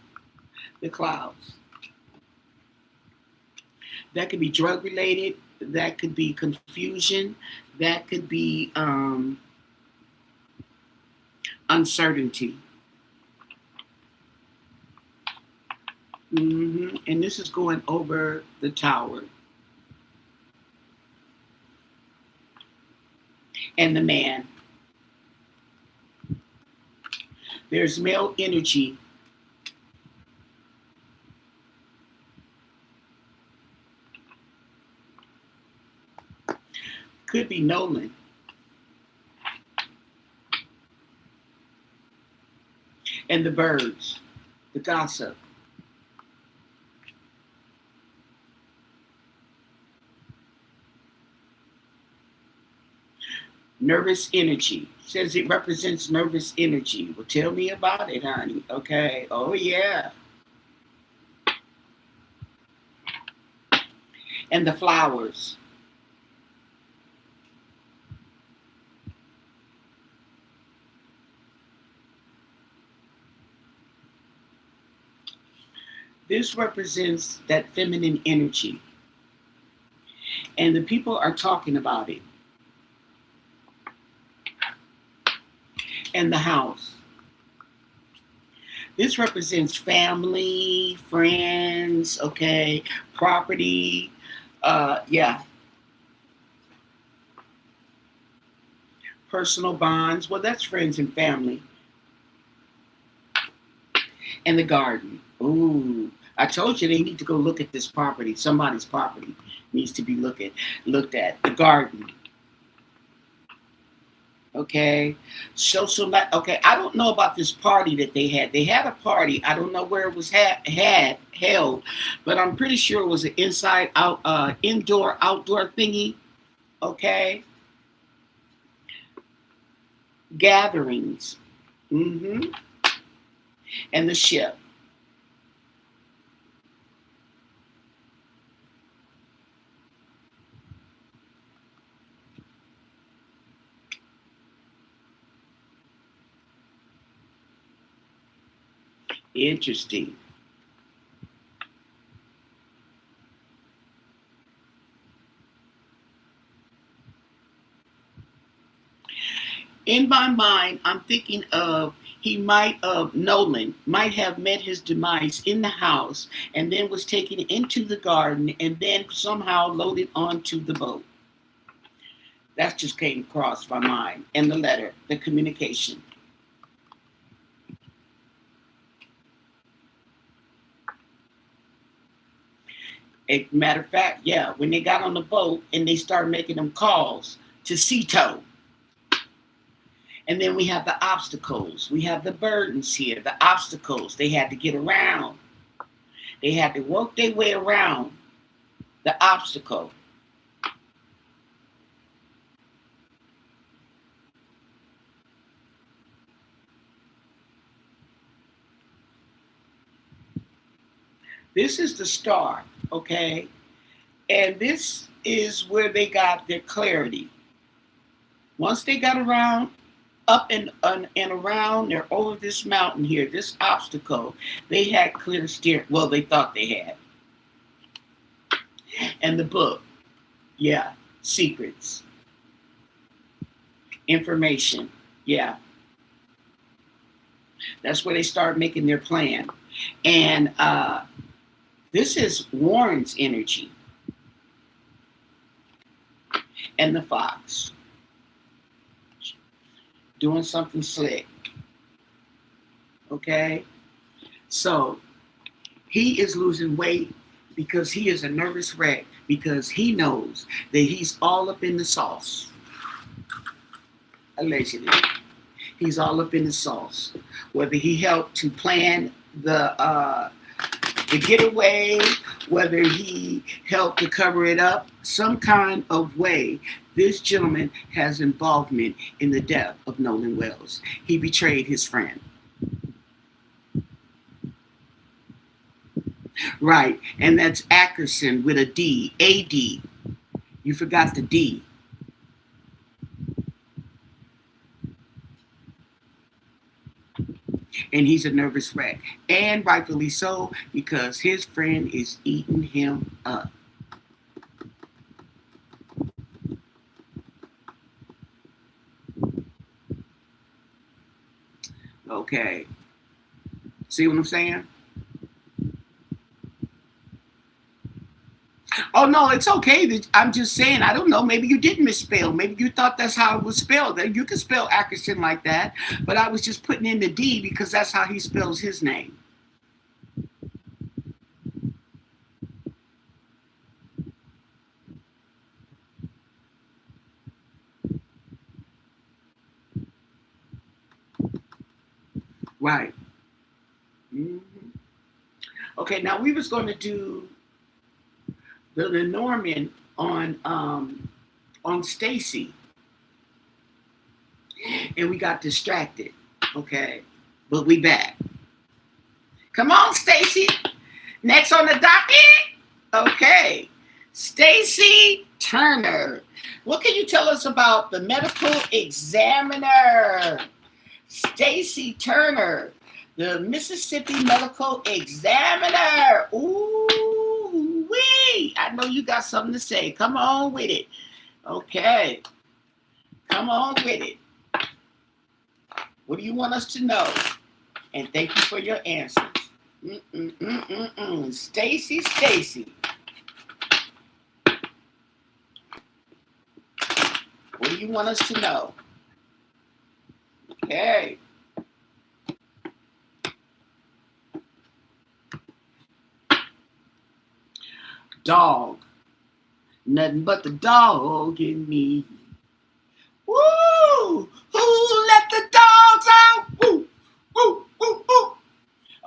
The clouds. That could be drug related. That could be confusion. That could be uncertainty. And this is going over the tower. And the man. There's male energy. Could be Nolan. And the birds. The gossip. Nervous energy. Says it represents nervous energy. Well, tell me about it, honey. Okay. Oh, yeah. And the flowers. This represents that feminine energy. And the people are talking about it. And the house. This represents family, friends, okay, property, yeah, personal bonds. Well, that's friends and family. And the garden. Ooh, I told you they need to go look at this property. Somebody's property needs to be looked at. The garden. Okay, social life. Okay, I don't know about this party that they had. They had a party. I don't know where it was held, but I'm pretty sure it was an indoor outdoor thingy. Okay, gatherings. Mm-hmm. And the ship. Interesting. In my mind, I'm thinking of Nolan might have met his demise in the house and then was taken into the garden and then somehow loaded onto the boat. That just came across my mind. And the letter, the communication. A matter of fact, yeah, when they got on the boat and they started making them calls to Cito. And then we have the obstacles. We have the burdens here, the obstacles. They had to get around. They had to work their way around the obstacle. This is the star, okay? And this is where they got their clarity. Once they got around, up and around, they're over this mountain here, this obstacle, they had clear steer. Well, they thought they had. And the book, yeah, secrets, information, yeah. That's where they start making their plan. And this is Warren's energy and the fox doing something slick. Okay? So he is losing weight because he is a nervous wreck, because he knows that he's all up in the sauce. Allegedly. He's all up in the sauce. Whether he helped to plan the getaway, whether he helped to cover it up, some kind of way, this gentleman has involvement in the death of Nolan Wells. He betrayed his friend. Right, and that's Ackerson with a D, A-D. You forgot the D. And he's a nervous wreck. And rightfully so, because his friend is eating him up. Okay. See what I'm saying? Oh no, it's okay. I'm just saying, I don't know. Maybe you did misspell. Maybe you thought that's how it was spelled. You can spell Ackerson like that, but I was just putting in the D because that's how he spells his name. Right. Mm-hmm. Okay, now we was going to do the Norman on Stacy, and we got distracted. Okay, but we back. Come on, Stacy. Next on the docket. Okay, Stacy Turner. What can you tell us about the medical examiner? Stacy Turner, the Mississippi Medical Examiner. Ooh, wee. I know you got something to say. Come on with it. Okay. Come on with it. What do you want us to know? And thank you for your answers. Stacy, Stacy. What do you want us to know? Okay. Dog. Nothing but the dog in me. Woo! Who let the dogs out? Woo! Woo! Woo! Woo!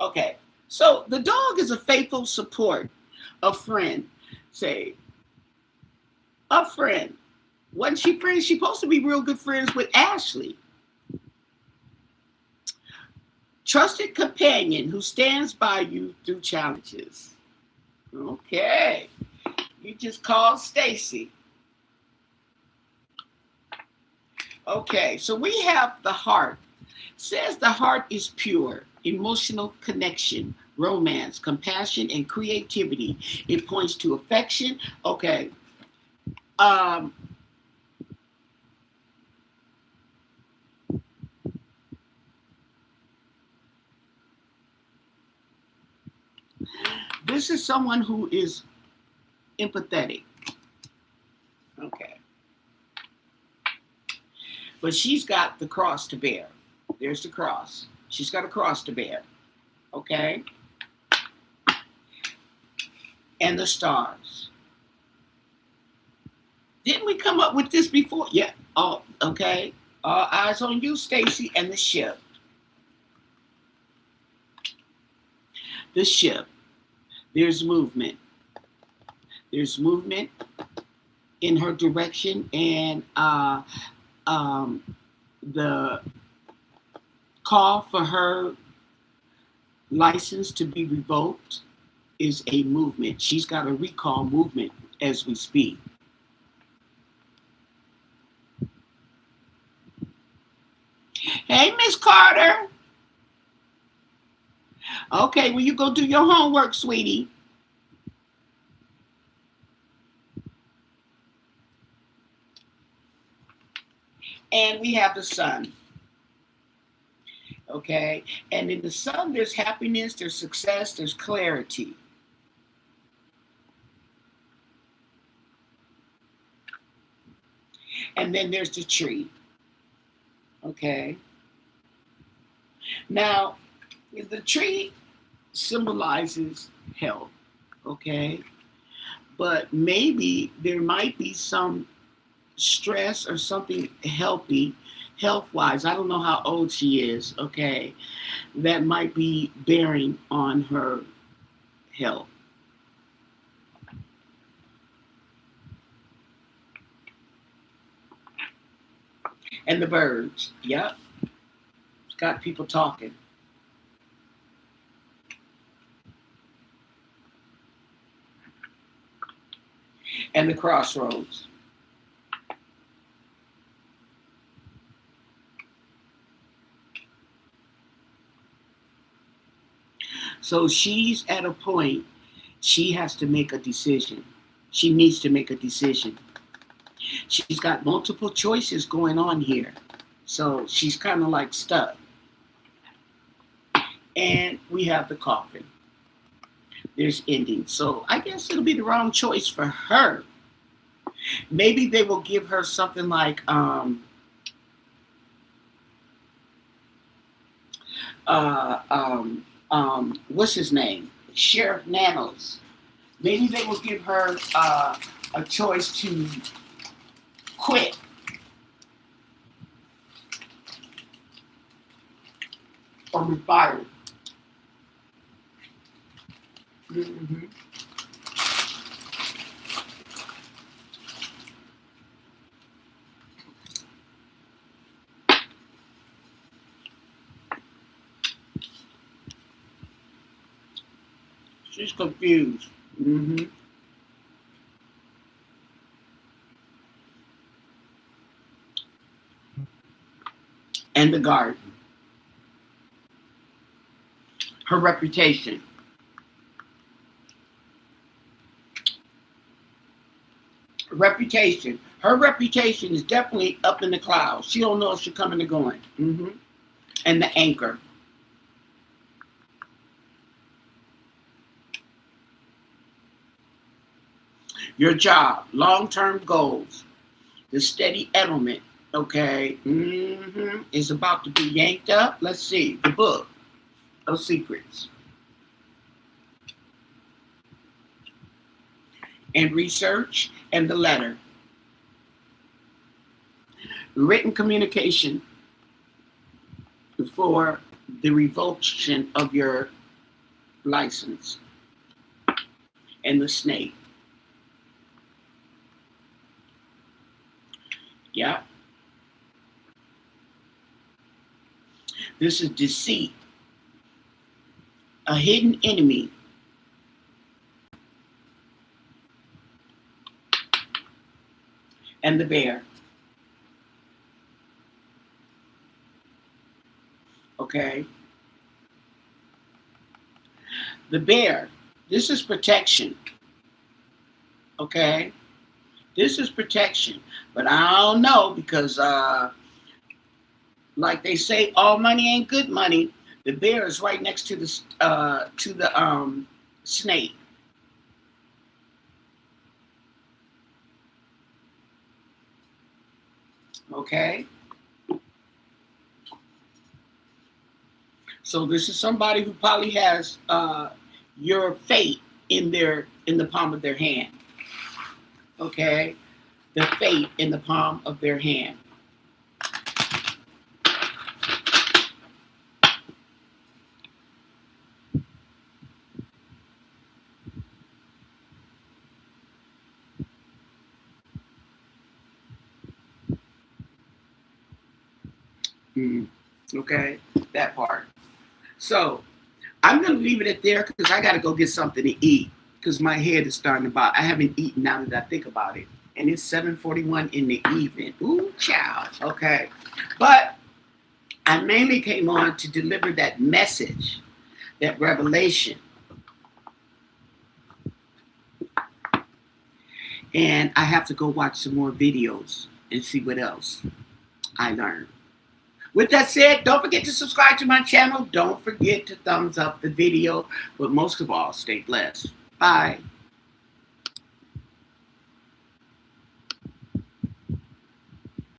Okay. So the dog is a faithful support, a friend. Say, a friend. Wasn't she friends? She's supposed to be real good friends with Ashley. Trusted companion who stands by you through challenges. Okay. You just called Stacy. Okay, so we have the heart. It says the heart is pure, emotional connection, romance, compassion, and creativity. It points to affection. Okay. This is someone who is empathetic. Okay. But she's got the cross to bear. There's the cross. She's got a cross to bear. Okay? And the stars. Didn't we come up with this before? Yeah. Oh, okay. All eyes on you, Stacy, and the ship. The ship. There's movement. There's movement in her direction, and the call for her license to be revoked is a movement. She's got a recall movement as we speak. Hey, Miss Carter. Okay, well, you go do your homework, sweetie. And we have the sun. Okay. And in the sun, there's happiness, there's success, there's clarity. And then there's the tree. Okay. Now, the tree symbolizes health. Okay. But maybe there might be some stress or something healthy, health wise. I don't know how old she is. Okay. That might be bearing on her health. And the birds. Yep. It's got people talking. And the crossroads. So she's at a point, she has to make a decision. She needs to make a decision. She's got multiple choices going on here. So she's kind of like stuck. And we have the coffin. There's ending. So I guess it'll be the wrong choice for her. Maybe they will give her something like what's his name? Sheriff Nanos. Maybe they will give her a choice to quit or retire. Mm-hmm. She's confused. Mm-hmm. And the garden. Her reputation. Reputation. Her reputation is definitely up in the clouds. She don't know if she's coming or going. Mm-hmm. And the anchor. Your job, long-term goals, the steady element, okay, is about to be yanked up. Let's see, the book of secrets and research and the letter. Written communication for the revocation of your license and the snake. Yeah. This is deceit, a hidden enemy, and the bear. Okay. The bear, this is protection. Okay. This is protection. But I don't know because, like they say, all money ain't good money. The bear is right next to the snake. Okay. So this is somebody who probably has your fate in the palm of their hand. Okay, the fate in the palm of their hand. Mm, okay, that part. So I'm gonna leave it at there because I gotta go get something to eat because my head is starting to bother. I haven't eaten now that I think about it, and it's 7:41 in the evening. Ooh, child. Okay, but I mainly came on to deliver that message, that revelation. And I have to go watch some more videos and see what else I learned. With that said, don't forget to subscribe to my channel. Don't forget to thumbs up the video. But most of all, stay blessed. Bye.